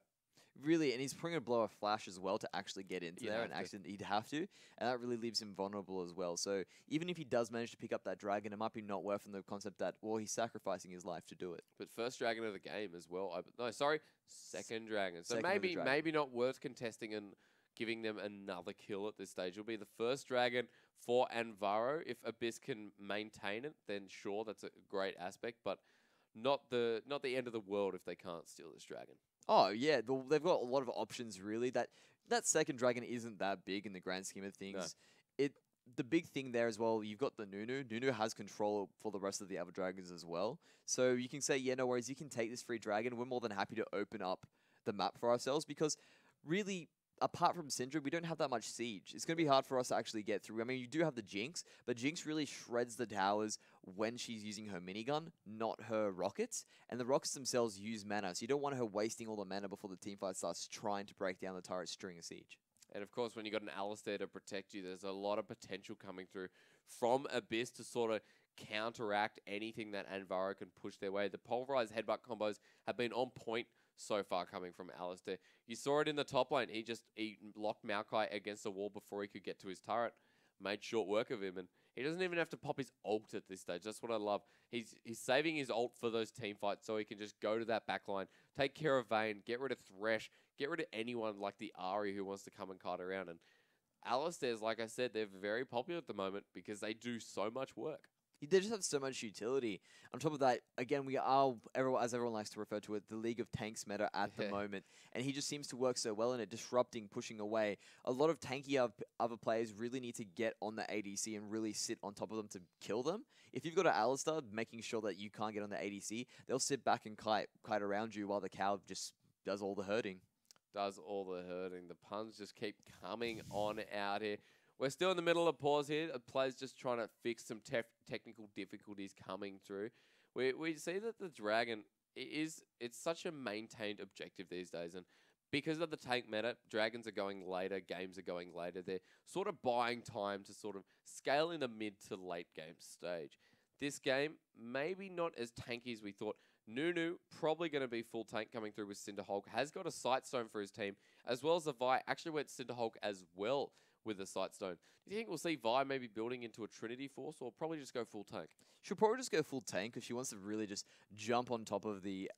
Really, and he's probably going to blow a flash as well to actually get into there, and he'd have to, and that really leaves him vulnerable as well. So even if he does manage to pick up that dragon, it might be not worth in the concept that, well, he's sacrificing his life to do it. But first dragon of the game as well. Second dragon. So Second maybe not worth contesting and giving them another kill at this stage. It'll be the first dragon for AnVaro. If Abyss can maintain it, then sure, that's a great aspect, but not the end of the world if they can't steal this dragon. Oh, yeah. They've got a lot of options, really. That second dragon isn't that big in the grand scheme of things. No. The big thing there as well, you've got the Nunu. Nunu has control for the rest of the other dragons as well. So you can say, yeah, no worries, you can take this free dragon. We're more than happy to open up the map for ourselves because really, apart from Syndra, we don't have that much siege. It's going to be hard for us to actually get through. I mean, you do have the Jinx, but Jinx really shreds the towers when she's using her minigun, not her rockets. And the rockets themselves use mana, so you don't want her wasting all the mana before the teamfight starts trying to break down the turret during a siege. And of course, when you've got an Alistair to protect you, there's a lot of potential coming through from Abyss to sort of counteract anything that AnVaro can push their way. The pulverized headbutt combos have been on point so far coming from Alistair. You saw it in the top lane. He locked Maokai against the wall before he could get to his turret. Made short work of him, and he doesn't even have to pop his ult at this stage. That's what I love. He's saving his ult for those team fights so he can just go to that back line, take care of Vayne, get rid of Thresh, get rid of anyone like the Ahri who wants to come and kite around. And Alistair's, like I said, they're very popular at the moment because they do so much work. They just have so much utility. On top of that, again, we are, as everyone likes to refer to it, the League of Tanks meta at the moment. And he just seems to work so well in it, disrupting, pushing away. A lot of tanky other players really need to get on the ADC and really sit on top of them to kill them. If you've got an Alistair making sure that you can't get on the ADC, they'll sit back and kite around you while the cow just does all the hurting. Does all the hurting. The puns just keep coming on out here. We're still in the middle of pause here. The players just trying to fix some technical difficulties coming through. We see that the Dragon it's such a maintained objective these days, and because of the tank meta, Dragons are going later, games are going later. They're sort of buying time to sort of scale in the mid to late game stage. This game, maybe not as tanky as we thought. Nunu, probably going to be full tank coming through with Cinderhulk, has got a Sightstone for his team, as well as the Vi actually went Cinderhulk as well with the Sightstone. Do you think we'll see Vi maybe building into a Trinity Force, or probably just go full tank? She'll probably just go full tank because she wants to really just jump on top of the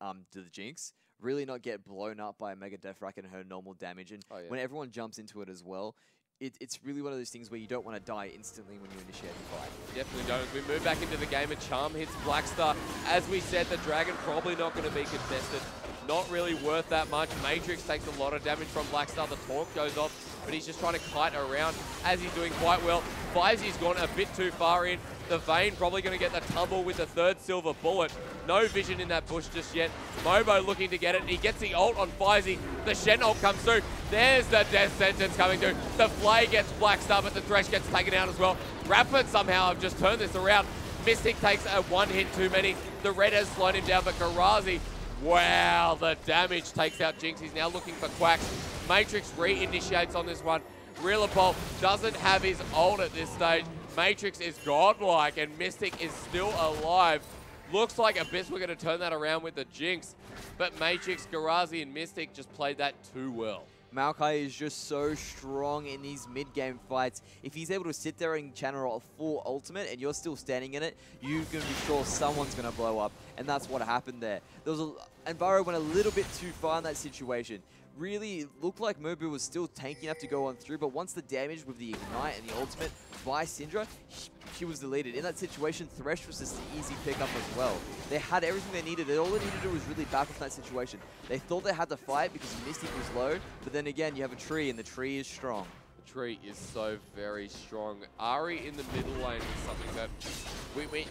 Jinx, really not get blown up by a Mega Death Rack and her normal damage. And when everyone jumps into it as well, it's really one of those things where you don't want to die instantly when you initiate the fight. Definitely don't. As we move back into the game, a charm hits Blackstar. As we said, the Dragon probably not going to be contested. Not really worth that much. Matrix takes a lot of damage from Blackstar. The taunt goes off, but he's just trying to kite around as he's doing quite well. Fizzy's gone a bit too far in. The Vayne probably going to get the tumble with the third silver bullet. No vision in that bush just yet. Mobo looking to get it. He gets the ult on Fizzy. The Shen ult comes through. There's the death sentence coming through. The Flay gets Blackstar, but the Thresh gets taken out as well. Rapid somehow have just turned this around. Mystic takes a one hit too many. The Red has slowed him down, but Karazi, wow, the damage takes out Jinx. He's now looking for Quacks. Matrix re-initiates on this one. Reelapol doesn't have his ult at this stage. Matrix is godlike, and Mystic is still alive. Looks like Abyss we're going to turn that around with the Jinx, but Matrix, Karazi, and Mystic just played that too well. Maokai is just so strong in these mid-game fights. If he's able to sit there and channel a full ultimate and you're still standing in it, you're going to be sure someone's going to blow up. And that's what happened there. AnVaro went a little bit too far in that situation. really looked like Mobu was still tanky enough to go on through, but once the damage with the Ignite and the ultimate by Syndra, she was deleted. In that situation, Thresh was just an easy pickup as well. They had everything they needed. All they needed to do was really back off that situation. They thought they had to fight because Mystic was low, but then again, you have a tree, and the tree is strong. The tree is so very strong. Ari in the middle lane is something that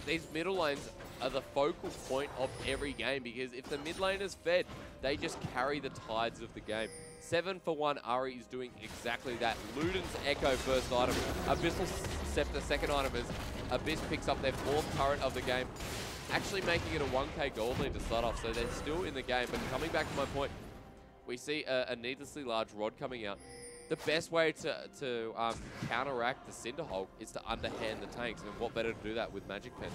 these middle lanes are the focal point of every game, because if the mid lane is fed, they just carry the tides of the game. 7 for 1, Ari is doing exactly that. Luden's Echo first item. Abyssal Scepter second item as Abyss picks up their 4th turret of the game, actually making it a 1k gold lead to start off, so they're still in the game. But coming back to my point, we see a needlessly large rod coming out. The best way to counteract the Cinder Hulk is to underhand the tanks, and what better to do that with Magic Pen?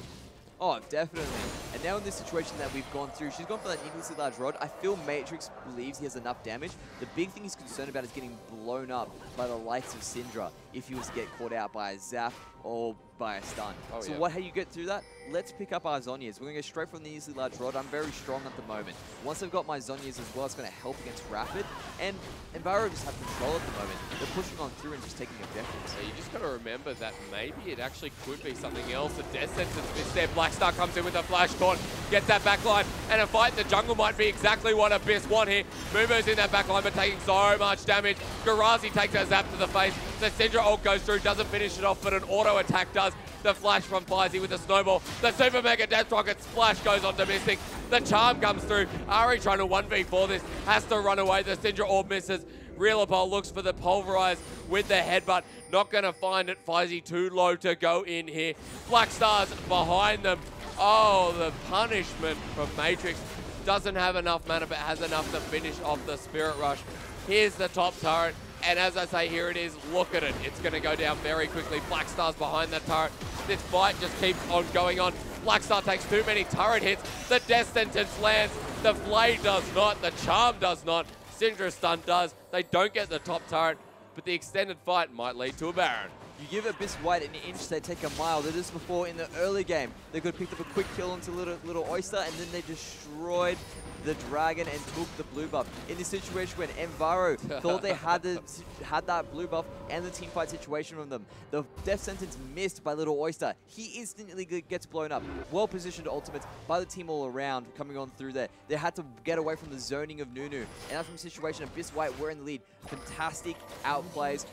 Oh, definitely. And now in this situation that we've gone through, she's gone for that needlessly large rod. I feel Matrix believes he has enough damage. The big thing he's concerned about is getting blown up by the likes of Syndra if he was to get caught out by a zap or by a stun. Oh, so yeah. how you get through that? Let's pick up our Zhonya's. We're going to go straight from the needlessly large rod. I'm very strong at the moment. Once I've got my Zhonya's as well, it's going to help against Rapid. And AnVaro just have control at the moment. They're pushing on through and just taking objectives. So you just got to remember that maybe it actually could be something else. A Death Sentence missed there. Blackstar comes in with a flash taunt, gets that backline, and a fight in the jungle might be exactly what Abyss want here. Mumo's in that backline, but taking so much damage. Garazi takes a zap to the face. The Syndra ult goes through, doesn't finish it off, but an auto attack does. The flash from Faizy with the snowball. The Super Mega Death Rocket splash goes on to Mystic. The charm comes through. Ari trying to 1v4 this, has to run away. The Syndra orb misses. Reelapol looks for the pulverize with the headbutt. Not going to find it. Faizy too low to go in here. Black Stars behind them. Oh, the punishment from Matrix. Doesn't have enough mana, but has enough to finish off the Spirit Rush. Here's the top turret. And as I say, here it is. Look at it. It's going to go down very quickly. Black Star's behind that turret. This fight just keeps on going on. Black Star takes too many turret hits. The Death Sentence lands. The Flay does not. The Charm does not. Syndra Stun does. They don't get the top turret, but the extended fight might lead to a Baron. You give Abyss White an inch, they take a mile. They did this before in the early game. They could have picked up a quick kill into little Oyster, and then they destroyed the dragon and took the blue buff. In this situation when AnVaro thought they had that blue buff and the team fight situation from them, the Death Sentence missed by little Oyster. He instantly gets blown up. Well-positioned ultimates by the team all around coming on through there. They had to get away from the zoning of Nunu. And that's from the situation Abyss White were in the lead. Fantastic outplays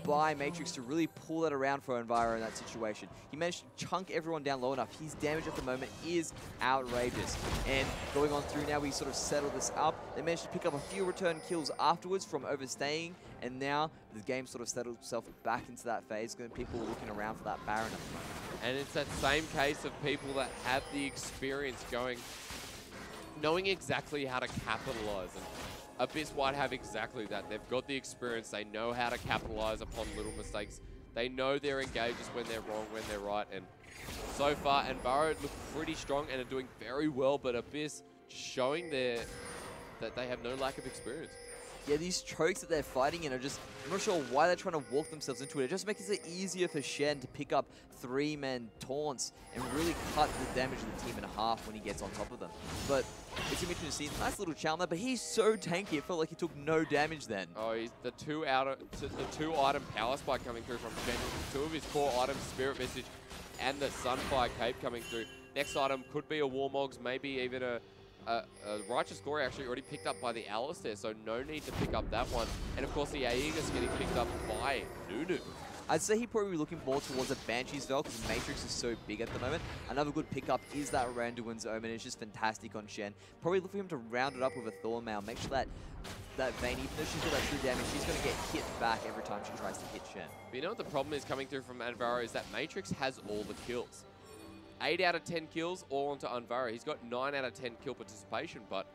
by Matrix to really pull that around for AnVaro in that situation. He managed to chunk everyone down low enough. His damage at the moment is outrageous. And going on through now, we sort of settled this up. They managed to pick up a few return kills afterwards from overstaying, and now the game sort of settled itself back into that phase. People looking around for that Baron at the moment. And it's that same case of people that have the experience going, knowing exactly how to capitalize. And Abyss White have exactly that. They've got the experience. They know how to capitalize upon little mistakes. They know their engages when they're wrong, when they're right. And so far, AnVaro look pretty strong and are doing very well, but Abyss showing that they have no lack of experience. Yeah, these chokes that they're fighting in are just, I'm not sure why they're trying to walk themselves into it. It just makes it easier for Shen to pick up 3-man taunts and really cut the damage of the team in half when he gets on top of them. But it's going to be interesting to see. Nice little challenge, but he's so tanky, it felt like he took no damage then. Oh, he's the two item power spike coming through from Shen. Two of his core items, Spirit Visage and the Sunfire Cape coming through. Next item could be a Warmogs, maybe even a Righteous Glory actually already picked up by the Alistair, so no need to pick up that one. And of course the Aegus getting picked up by Nunu. I'd say he'd probably be looking more towards a Banshee's Veil because Matrix is so big at the moment. Another good pickup is that Randuin's Omen. It's just fantastic on Shen. Probably look for him to round it up with a Thornmail. Make sure that Vayne, even though she's got that true damage, she's going to get hit back every time she tries to hit Shen. But you know what the problem is coming through from AnVaro is that Matrix has all the kills. 8 out of 10 kills, all onto AnVaro. He's got 9 out of 10 kill participation, but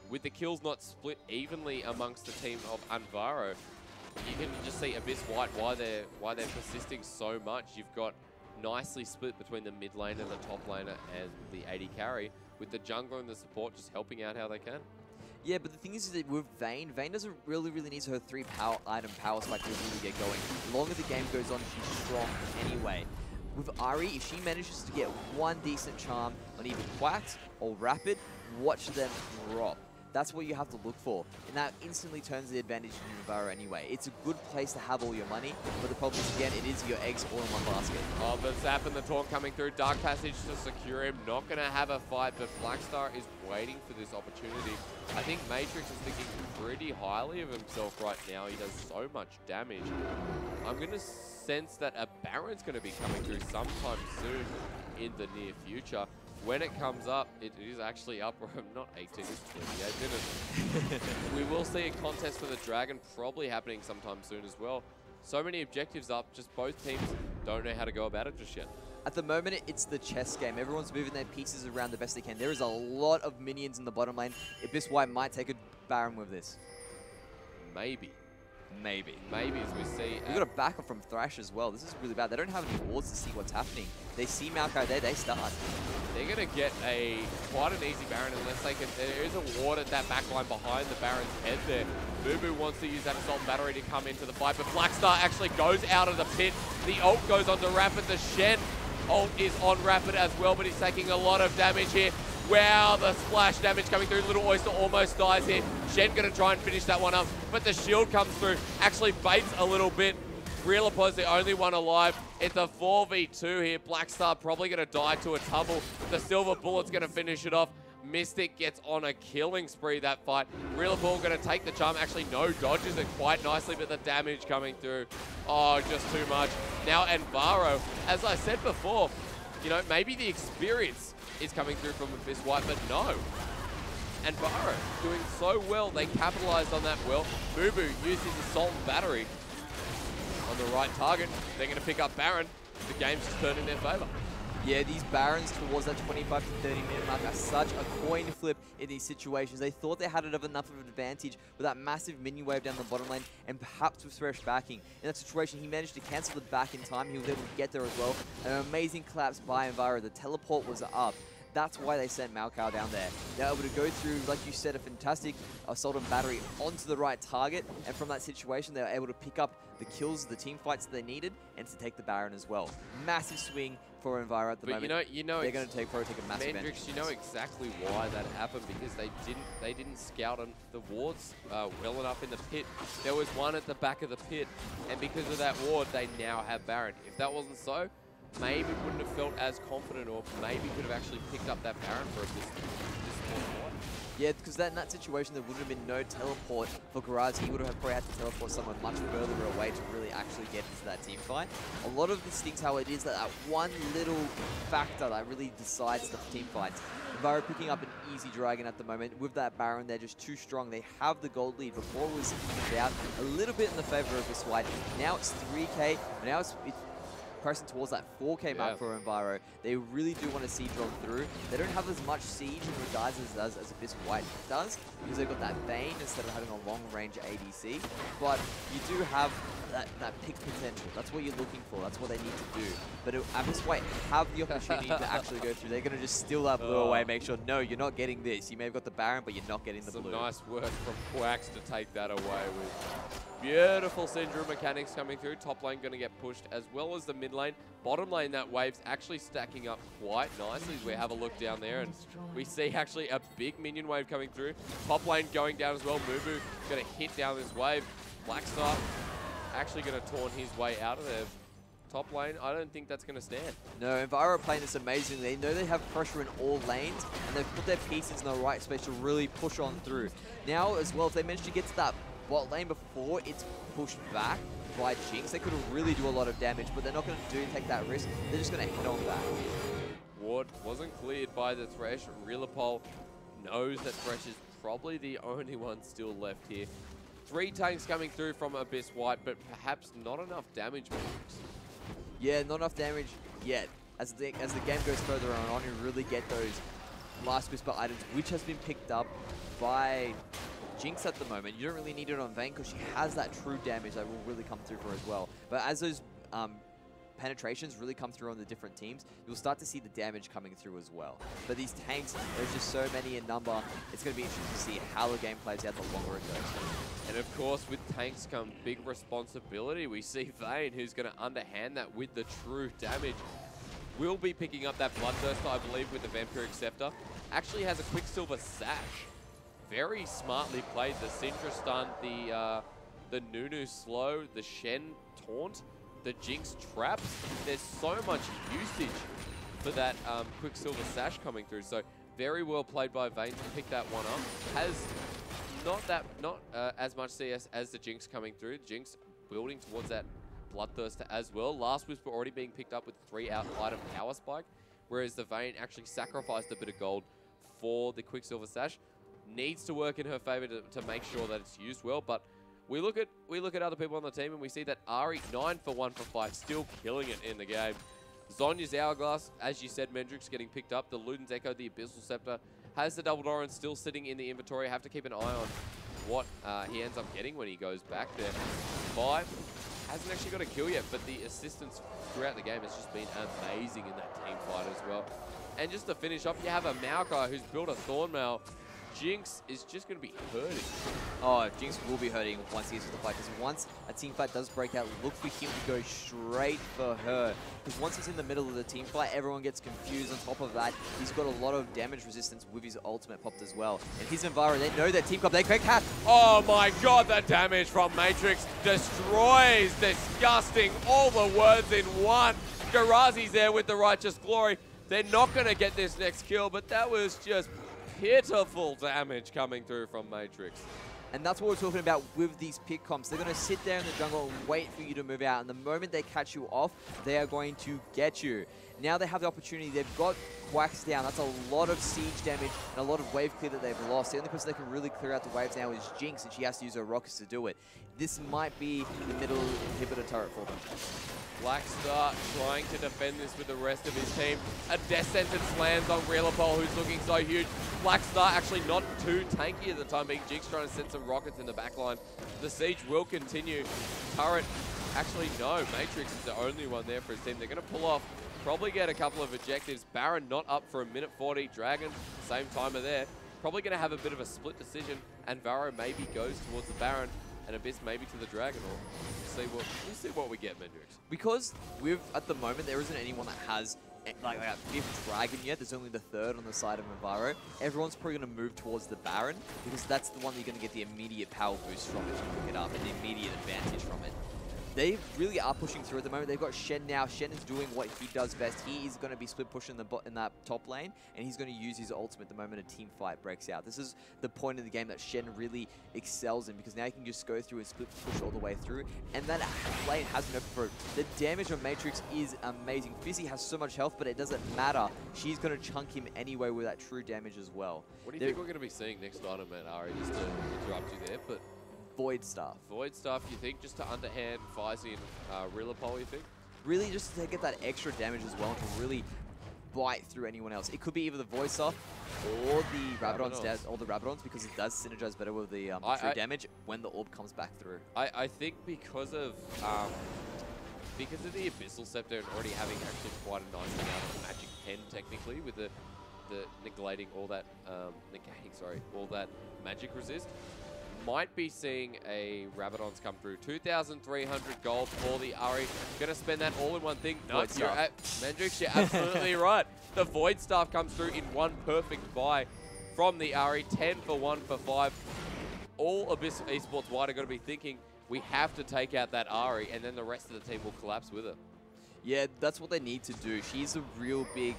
with the kills not split evenly amongst the team of AnVaro, you can just see Abyss White why they're persisting so much. You've got nicely split between the mid laner, the top laner, and the AD carry, with the jungler and the support just helping out how they can. Yeah, but the thing is that with Vayne doesn't really need her 3-item power spike to really get going. The longer the game goes on, she's strong anyway. With Ari, if she manages to get one decent charm on either Quacked or Rapid, watch them drop. That's what you have to look for. And that instantly turns the advantage in AnVaro anyway. It's a good place to have all your money, but the problem is, again, it is your eggs all in one basket. Oh, the zap and the taunt coming through. Dark Passage to secure him. Not going to have a fight, but Blackstar is waiting for this opportunity. I think Matrix is thinking pretty highly of himself right now. He does so much damage. I'm going to sense that a Baron's going to be coming through sometime soon in the near future. When it comes up, it is actually up, not 18, it's 28 minutes. We will see a contest for the Dragon probably happening sometime soon as well. So many objectives up, just both teams don't know how to go about it just yet. At the moment, it's the chess game. Everyone's moving their pieces around the best they can. There is a lot of minions in the bottom lane. Abyss White might take a Baron with this. Maybe. Maybe. Maybe, as we see. We've got a backup from Thrash as well. This is really bad. They don't have any wards to see what's happening. They see Maokai there, they start. They're going to get quite an easy Baron unless they can. There is a ward at that back line behind the Baron's head there. Boo wants to use that Assault and Battery to come into the fight, but Blackstar actually goes out of the pit. The ult goes onto Rapid. The Shen ult is on Rapid as well, but he's taking a lot of damage here. Wow, the splash damage coming through. Little Oyster almost dies here. Shen going to try and finish that one up, but the shield comes through. Actually baits a little bit. Realipo's the only one alive. It's a 4v2 here. Blackstar probably going to die to a tumble. The Silver Bullet's going to finish it off. Mystic gets on a killing spree that fight. Realipo going to take the charm. Actually, no, dodges it quite nicely, but the damage coming through. Oh, just too much. Now, AnVaro, as I said before, you know, maybe the experience is coming through from Abyss White, but no. AnVaro doing so well. They capitalized on that well. Boo used his Assault and Battery on the right target. They're going to pick up Baron. The game's just turned in their favor. Yeah, these Barons towards that 25 to 30 minute mark are such a coin flip in these situations. They thought they had enough of an advantage with that massive minion wave down the bottom lane and perhaps with Thresh backing. In that situation, he managed to cancel the back in time. He was able to get there as well. An amazing collapse by AnVaro. The teleport was up. That's why they sent Maokai down there. They're able to go through, like you said, a fantastic Assault and Battery onto the right target. And from that situation, they were able to pick up the kills, the team fights that they needed, and to take the Baron as well. Massive swing for AnVaro at the moment. You know, they're going to take a massive advantage. Mendrix, you know exactly why that happened, because they didn't scout on the wards well enough in the pit. There was one at the back of the pit, and because of that ward, they now have Baron. If that wasn't so, maybe wouldn't have felt as confident, or maybe could have actually picked up that Baron for a this point. Yeah, because in that situation, there would have been no teleport for Garazi. He would have probably had to teleport someone much further away to really actually get into that team fight. A lot of this things, how it is that one little factor that really decides the team fights. AnVaro picking up an easy Dragon at the moment. With that Baron, they're just too strong. They have the gold lead. Before it was out a little bit in the favor of this white. Now it's 3K. Now it's pressing towards that 4K mark for AnVaro. They really do want to siege on through. They don't have as much siege in regards as Abyss White does, because they've got that Bane instead of having a long-range ADC. But you do have that pick potential. That's what you're looking for. That's what they need to do. But Abyss White have the opportunity to actually go through. They're going to just steal that blue away, make sure, no, you're not getting this. You may have got the Baron, but you're not getting the blue. Some nice work from Quacks to take that away with. Beautiful Syndrome mechanics coming through. Top lane going to get pushed, as well as the mid lane. Bottom lane, that wave's actually stacking up quite nicely. We have a look down there, and we see actually a big minion wave coming through. Top lane going down as well. Mumu going to hit down this wave. Blackstar actually going to taunt his way out of there. Top lane, I don't think that's going to stand. No, AnVaro are playing this amazingly. They know they have pressure in all lanes, and they've put their pieces in the right space to really push on through. Now, as well, if they manage to get to that bot lane before it's pushed back by Jinx, they could really do a lot of damage, but they're not going to take that risk. They're just going to head on back. Ward wasn't cleared by the Thresh. Realipo knows that Thresh is probably the only one still left here. 3 tanks coming through from Abyss White, but perhaps not enough damage. Yeah, not enough damage yet. As the game goes further on, you really get those last whisper items, which has been picked up by Jinx at the moment. You don't really need it on Vayne because she has that true damage that will really come through for her as well. But as those penetrations really come through on the different teams, you'll start to see the damage coming through as well. But these tanks, there's just so many in number. It's going to be interesting to see how the game plays out the longer it goes. And of course, with tanks come big responsibility. We see Vayne, who's going to underhand that with the true damage. Will be picking up that Bloodthirst, I believe, with the Vampiric Scepter. Actually has a Quicksilver Sash very smartly played. The Syndra stun, the Nunu slow, the Shen taunt, the Jinx traps. There's so much usage for that Quicksilver Sash coming through. So very well played by Vayne to pick that one up. Has not as much CS as the Jinx coming through. Jinx building towards that Bloodthirster as well. Last Whisper already being picked up with 3-item Power Spike, whereas the Vayne actually sacrificed a bit of gold for the Quicksilver Sash. Needs to work in her favor to make sure that it's used well, but we look at other people on the team and we see that Ari 9 for 1 for 5, still killing it in the game. Zonya's Hourglass, as you said, Mendrix getting picked up. The Luden's Echo, the Abyssal Scepter, has the Double Doran still sitting in the inventory. Have to keep an eye on what he ends up getting when he goes back there. 5 hasn't actually got a kill yet, but the assistance throughout the game has just been amazing in that team fight as well. And just to finish off, you have a Maokai who's built a Thornmail. Jinx is just going to be hurting. Oh, Jinx will be hurting once he gets to the fight, because once a team fight does break out, look for him to go straight for her. Because once he's in the middle of the team fight, everyone gets confused. On top of that, he's got a lot of damage resistance with his ultimate popped as well. And his AnVaro, they know their team comp, they quick hat. Oh my god, the damage from Matrix destroys, disgusting, all the words in one. Garazi's there with the Righteous Glory. They're not going to get this next kill, but that was just pitiful damage coming through from Matrix. And that's what we're talking about with these pick comps. They're going to sit there in the jungle and wait for you to move out. And the moment they catch you off, they are going to get you. Now they have the opportunity. They've got Quacks down. That's a lot of siege damage and a lot of wave clear that they've lost. The only person that can really clear out the waves now is Jinx, and she has to use her rockets to do it. This might be the middle inhibitor turret for them. Blackstar trying to defend this with the rest of his team. A Death Sentence lands on Relapol, who's looking so huge. Blackstar actually not too tanky at the time being. Jinx trying to send some rockets in the backline. The siege will continue. Turret, actually no, Matrix is the only one there for his team. They're going to pull off, probably get a couple of objectives. Baron not up for a minute 40. Dragon, same timer there. Probably going to have a bit of a split decision. AnVaro maybe goes towards the Baron, and Abyss maybe to the Dragon. Or we'll see what we get, Mendrix. Because at the moment, there isn't anyone that has like a 5th Dragon yet. There's only the 3rd on the side of AnVaro. Everyone's probably going to move towards the Baron, because that's the one that you're going to get the immediate power boost from if you pick it up, and the immediate advantage from it. They really are pushing through at the moment. They've got Shen now. Shen is doing what he does best. He is going to be split pushing in that top lane, and he's going to use his ultimate the moment a team fight breaks out. This is the point of the game that Shen really excels in, because now he can just go through and split push all the way through, and that lane has an open for it. The damage on Matrix is amazing. Fizzy has so much health, but it doesn't matter. She's going to chunk him anyway with that true damage as well. What do you think we're going to be seeing next item at Ari, just to interrupt you there? But Void Staff. Void Staff, you think? Just to underhand Fizzy and Relapol, you think? Really just to get that extra damage as well, and to really bite through anyone else. It could be either the Void Staff or the Rabadons, because it does synergize better with the true damage when the orb comes back through. I think because of the Abyssal Scepter and already having actually quite a nice amount of Magic Pen technically, with the negating all that all that magic resist. Might be seeing a Rabadons come through. 2,300 gold for the Ari. Gonna spend that all in one thing. No, Mendrix, you're absolutely right. The Void Staff comes through in one perfect buy from the Ari. 10 for 1 for 5. All Abyss eSports wide are going to be thinking, we have to take out that Ari, and then the rest of the team will collapse with her. Yeah, that's what they need to do. She's a real big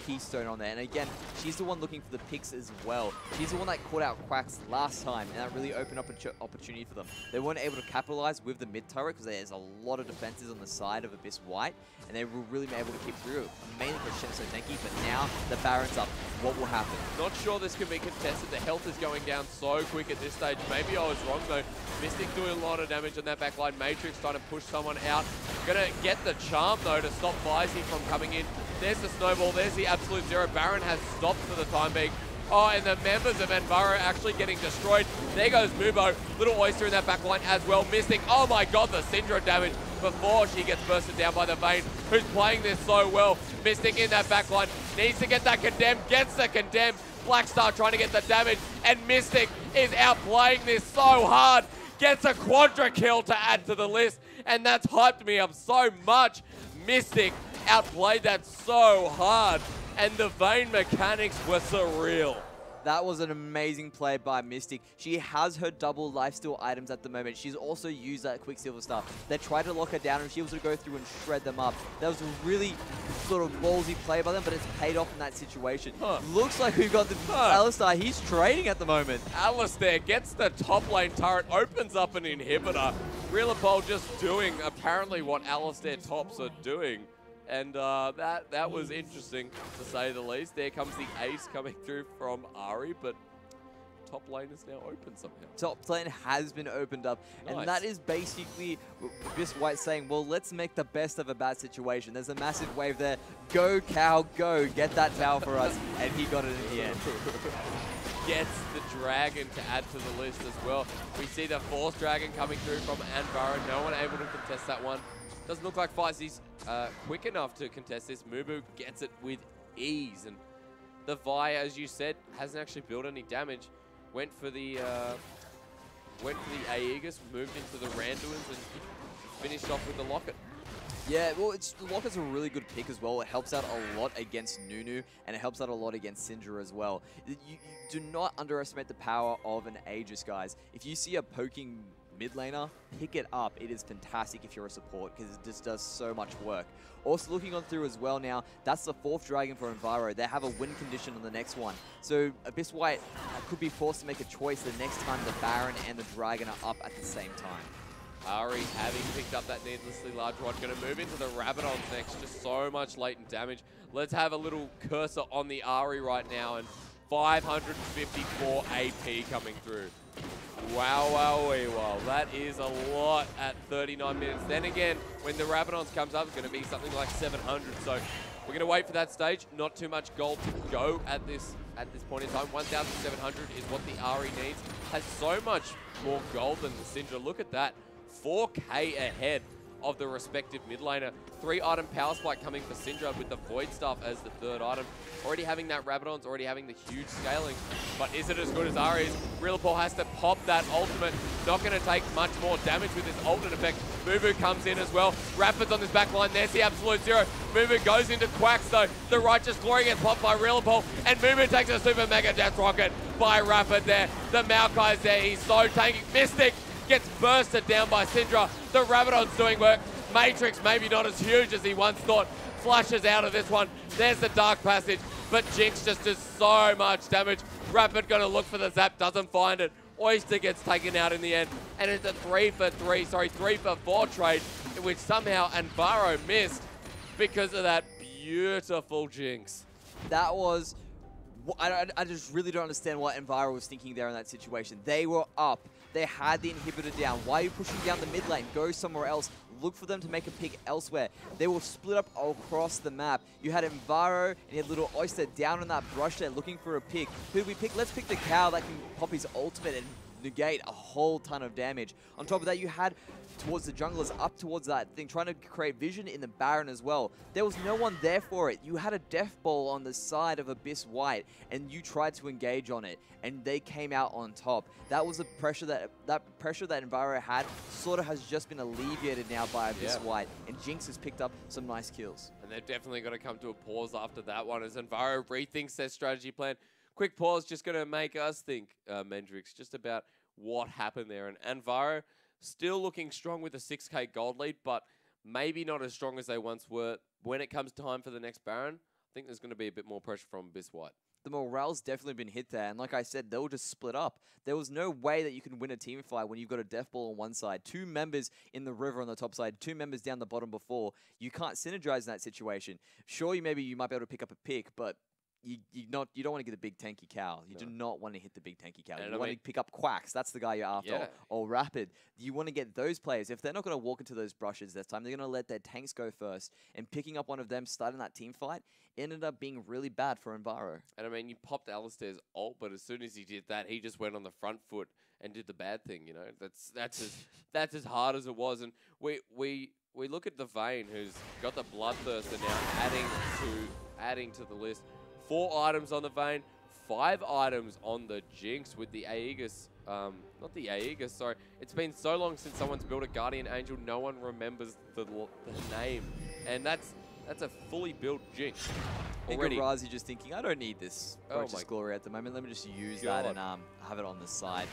keystone on there. And again, she's the one looking for the picks as well. She's the one that caught out Quacks last time, and that really opened up an opportunity for them. They weren't able to capitalize with the mid turret because there's a lot of defenses on the side of Abyss White, and they were really able to keep through, mainly for Shen so tanky, but now the Baron's up. What will happen? Not sure this can be contested. The health is going down so quick at this stage. Maybe I was wrong though. Mystic doing a lot of damage on that backline. Matrix trying to push someone out. Gonna get the charm though to stop Fizzy from coming in. There's the snowball. There's the absolute zero. Baron has stopped for the time being. Oh, and the members of AnVaro actually getting destroyed. There goes Mubo. Little Oyster in that backline as well. Mystic. Oh my god, the Syndra damage before she gets bursted down by the Vayne, who's playing this so well. Mystic in that backline. Needs to get that condemned. Gets the condemned. Blackstar trying to get the damage. And Mystic is outplaying this so hard. Gets a quadra kill to add to the list. And that's hyped me up so much. Mystic outplayed that so hard. And the Vayne mechanics were surreal. That was an amazing play by Mystic. She has her double lifesteal items at the moment. She's also used that Quicksilver stuff. They tried to lock her down and she was able to go through and shred them up. That was a really sort of ballsy play by them, but it's paid off in that situation. Looks like we've got the Alistar. He's trading at the moment. Alistair gets the top lane turret, opens up an inhibitor. Reelapol just doing apparently what Alistair tops are doing. And that was interesting, to say the least. There comes the ace coming through from Ari, but top lane is now open somehow. Top lane has been opened up, and that is basically Abyss White saying, well, let's make the best of a bad situation. There's a massive wave there. Go, Cow, go. Get that tower for us. And he got it in the end. Gets the dragon to add to the list as well. We see the Force Dragon coming through from AnVaro. No one able to contest that one. Doesn't look like Feisty's quick enough to contest this. Mumu gets it with ease. And the Vi, as you said, hasn't actually built any damage. Went for the Aegis, moved into the Randuins, and finished off with the Locket. Yeah, well, the Locket's a really good pick as well. It helps out a lot against Nunu, and it helps out a lot against Syndra as well. You do not underestimate the power of an Aegis, guys. If you see a poking mid laner, pick it up. It is fantastic if you're a support because it just does so much work. Also looking on through as well now, that's the 4th dragon for AnVaro. They have a win condition on the next one. So Abyss White could be forced to make a choice the next time the Baron and the Dragon are up at the same time. Ari, having picked up that needlessly large rod, going to move into the Rabadons next. Just so much latent damage. Let's have a little cursor on the Ari right now, and 554 AP coming through. Wow, wow. That is a lot at 39 minutes. Then again, when the Rabadons comes up, it's going to be something like 700. So we're going to wait for that stage. Not too much gold to go at this point in time. 1,700 is what the Ari needs. Has so much more gold than the Syndra. Look at that. 4K ahead of the respective mid laner. 3-item power spike coming for Syndra with the Void Staff as the 3rd item. Already having that Rabadon's, already having the huge scaling. But is it as good as Ari's? Reelapol has to pop that ultimate. Not going to take much more damage with his ultimate effect. Mumu comes in as well. Rapid's on this back line. There's the absolute zero. Mumu goes into Quacks though. The Righteous Glory gets popped by Reelapol. And Mumu takes a super mega death rocket by Rapid there. The Maokai's there. He's so tanking. Mystic gets bursted down by Syndra. The Rabadon's doing work. Matrix, maybe not as huge as he once thought, flushes out of this one. There's the Dark Passage, but Jinx just does so much damage. Rapid gonna look for the zap, doesn't find it. Oyster gets taken out in the end, and it's a 3 for 4 trade, in which somehow AnVaro missed because of that beautiful Jinx. That was... I just really don't understand what AnVaro was thinking there in that situation. They were up. They had the inhibitor down. Why are you pushing down the mid lane? Go somewhere else. Look for them to make a pick elsewhere. They were split up across the map. You had AnVaro and you had little Oyster down on that brush there looking for a pick. Who do we pick? Let's pick the Cow that can pop his ultimate and negate a whole ton of damage. On top of that, you had towards the junglers, up towards that thing, trying to create vision in the Baron as well. There was no one there for it. You had a Death Ball on the side of Abyss White, and you tried to engage on it, and they came out on top. That was the pressure that AnVaro had, sort of has just been alleviated now by Abyss White, and Jinx has picked up some nice kills. And they've definitely got to come to a pause after that one as AnVaro rethinks their strategy plan. Quick pause, just going to make us think, Mendrix, just about what happened there. And AnVaro still looking strong with a 6k gold lead, but maybe not as strong as they once were. When it comes time for the next Baron, I think there's going to be a bit more pressure from Abyss White. The morale's definitely been hit there, and like I said, they were just split up. There was no way that you can win a team fight when you've got a Death Ball on one side, 2 members in the river on the top side, 2 members down the bottom before. You can't synergize in that situation. Sure, maybe you might be able to pick up a pick, but you don't want to get a big tanky Cow. You do not want to hit the big tanky Cow. You want to pick up Quacks. That's the guy you're after. Or Rapid. You want to get those players. If they're not going to walk into those brushes this time, they're going to let their tanks go first. And picking up one of them, starting that team fight, ended up being really bad for AnVaro. And I mean, you popped Alistair's ult, but as soon as he did that, he just went on the front foot and did the bad thing. You know, that's as hard as it was. And we look at the Vayne, who's got the Bloodthirster now, adding to the list. 4 items on the Vayne, 5 items on the Jinx with the Aegis. Not the Aegis, sorry. It's been so long since someone's built a Guardian Angel, no one remembers the name. And that's a fully built Jinx. already. Razi just thinking, I don't need this Righteous Glory at the moment. Let me just use that and have it on the side.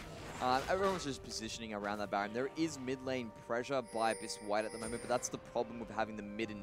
Everyone's just positioning around that Baron. There is mid lane pressure by Abyss White at the moment, but that's the problem with having the middle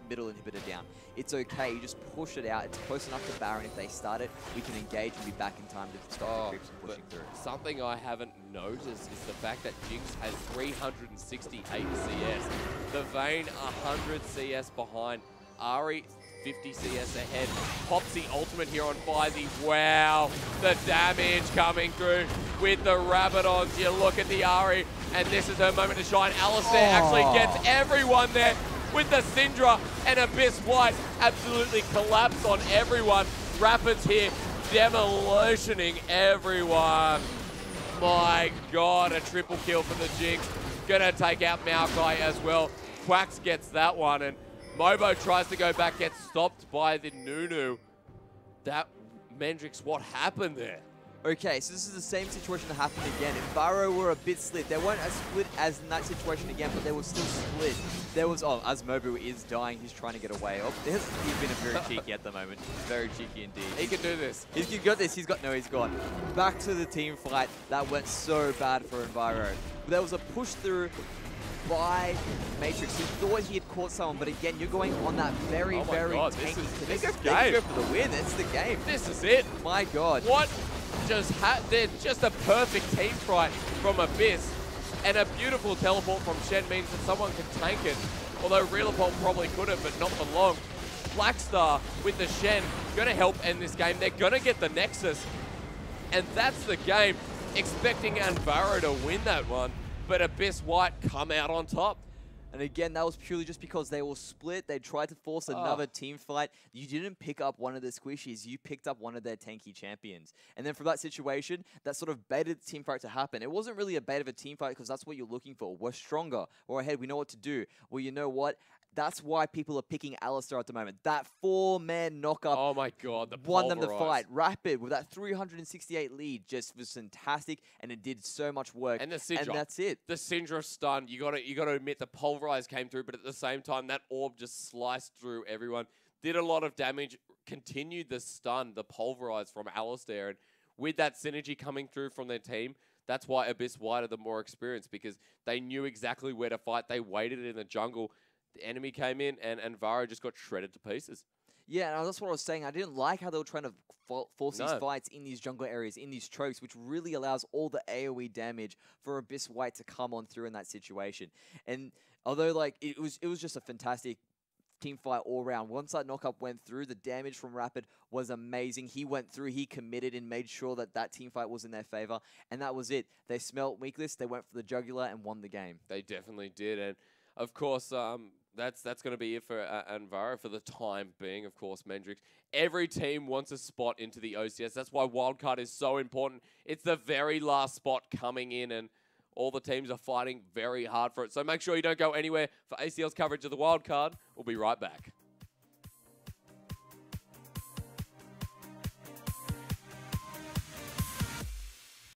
inhibitor down. It's okay, you just push it out. It's close enough to Baron. If they start it, we can engage and be back in time to stop the creeps from pushing through. Something I haven't noticed is the fact that Jinx has 368 CS. The Vayne 100 CS behind. Ari 50 CS ahead. Pops the ultimate here on Fizzy. Wow, the damage coming through with the Rabadons. You look at the Ari, and this is her moment to shine. Alistair actually gets everyone there with the Syndra, and Abyss White absolutely collapsed on everyone. Rapids here, demolitioning everyone. My God, a triple kill for the Jinx. Gonna take out Maokai as well. Quacks gets that one, and Mobo tries to go back, gets stopped by the Nunu. That, Mendrix, what happened there? Okay, so this is the same situation that happened again. AnVaro were a bit split. They weren't as split as in that situation again, but they were still split. There was, as Mobo is dying, he's trying to get away. He's been very cheeky at the moment. Very cheeky indeed. He can do this. He's got this. He's gone. Back to the team fight. That went so bad for AnVaro. There was a push through by Matrix. He thought he had caught someone, but again, you're going on that very tanky. This is they game. go for the win. It's the game. This is it. My God. What they're just a perfect team fight from Abyss, and a beautiful teleport from Shen means that someone can tank it. Although Reelapol probably could have, but not for long. Blackstar with the Shen gonna help end this game. They're gonna get the Nexus, and that's the game. Expecting AnVaro to win that one, but Abyss White come out on top. And again, that was purely just because they were split. They tried to force another team fight. You didn't pick up one of the squishies. You picked up one of their tanky champions. And then from that situation, that sort of baited the team fight to happen. It wasn't really a bait of a team fight because that's what you're looking for. We're stronger. We're ahead. We know what to do. Well, you know what? That's why people are picking Alistair at the moment. That 4-man knockup oh my God, the won them the fight. Rapid, with that 368 lead, just was fantastic, and it did so much work. And the Syndra. And that's it. The Syndra stun, you gotta admit the Pulverize came through, but at the same time, that orb just sliced through everyone. Did a lot of damage, continued the stun, the Pulverize from Alistair, and with that synergy coming through from their team, that's why Abyss White are the more experienced, because they knew exactly where to fight. They waited in the jungle. The enemy came in, and AnVaro just got shredded to pieces. Yeah, and that's what I was saying. I didn't like how they were trying to force these fights in these jungle areas, in these chokes, which really allows all the AoE damage for Abyss White to come on through in that situation. And although like it was just a fantastic team fight all around. Once that knockup went through, the damage from Rapid was amazing. He went through, he committed and made sure that that team fight was in their favor, and that was it. They smelt weakless, they went for the jugular and won the game. They definitely did, and of course, that's going to be it for AnVaro for the time being, of course, Mendrix. Every team wants a spot into the OCS. That's why Wildcard is so important. It's the very last spot coming in, and all the teams are fighting very hard for it. So make sure you don't go anywhere for ACL's coverage of the Wildcard. We'll be right back.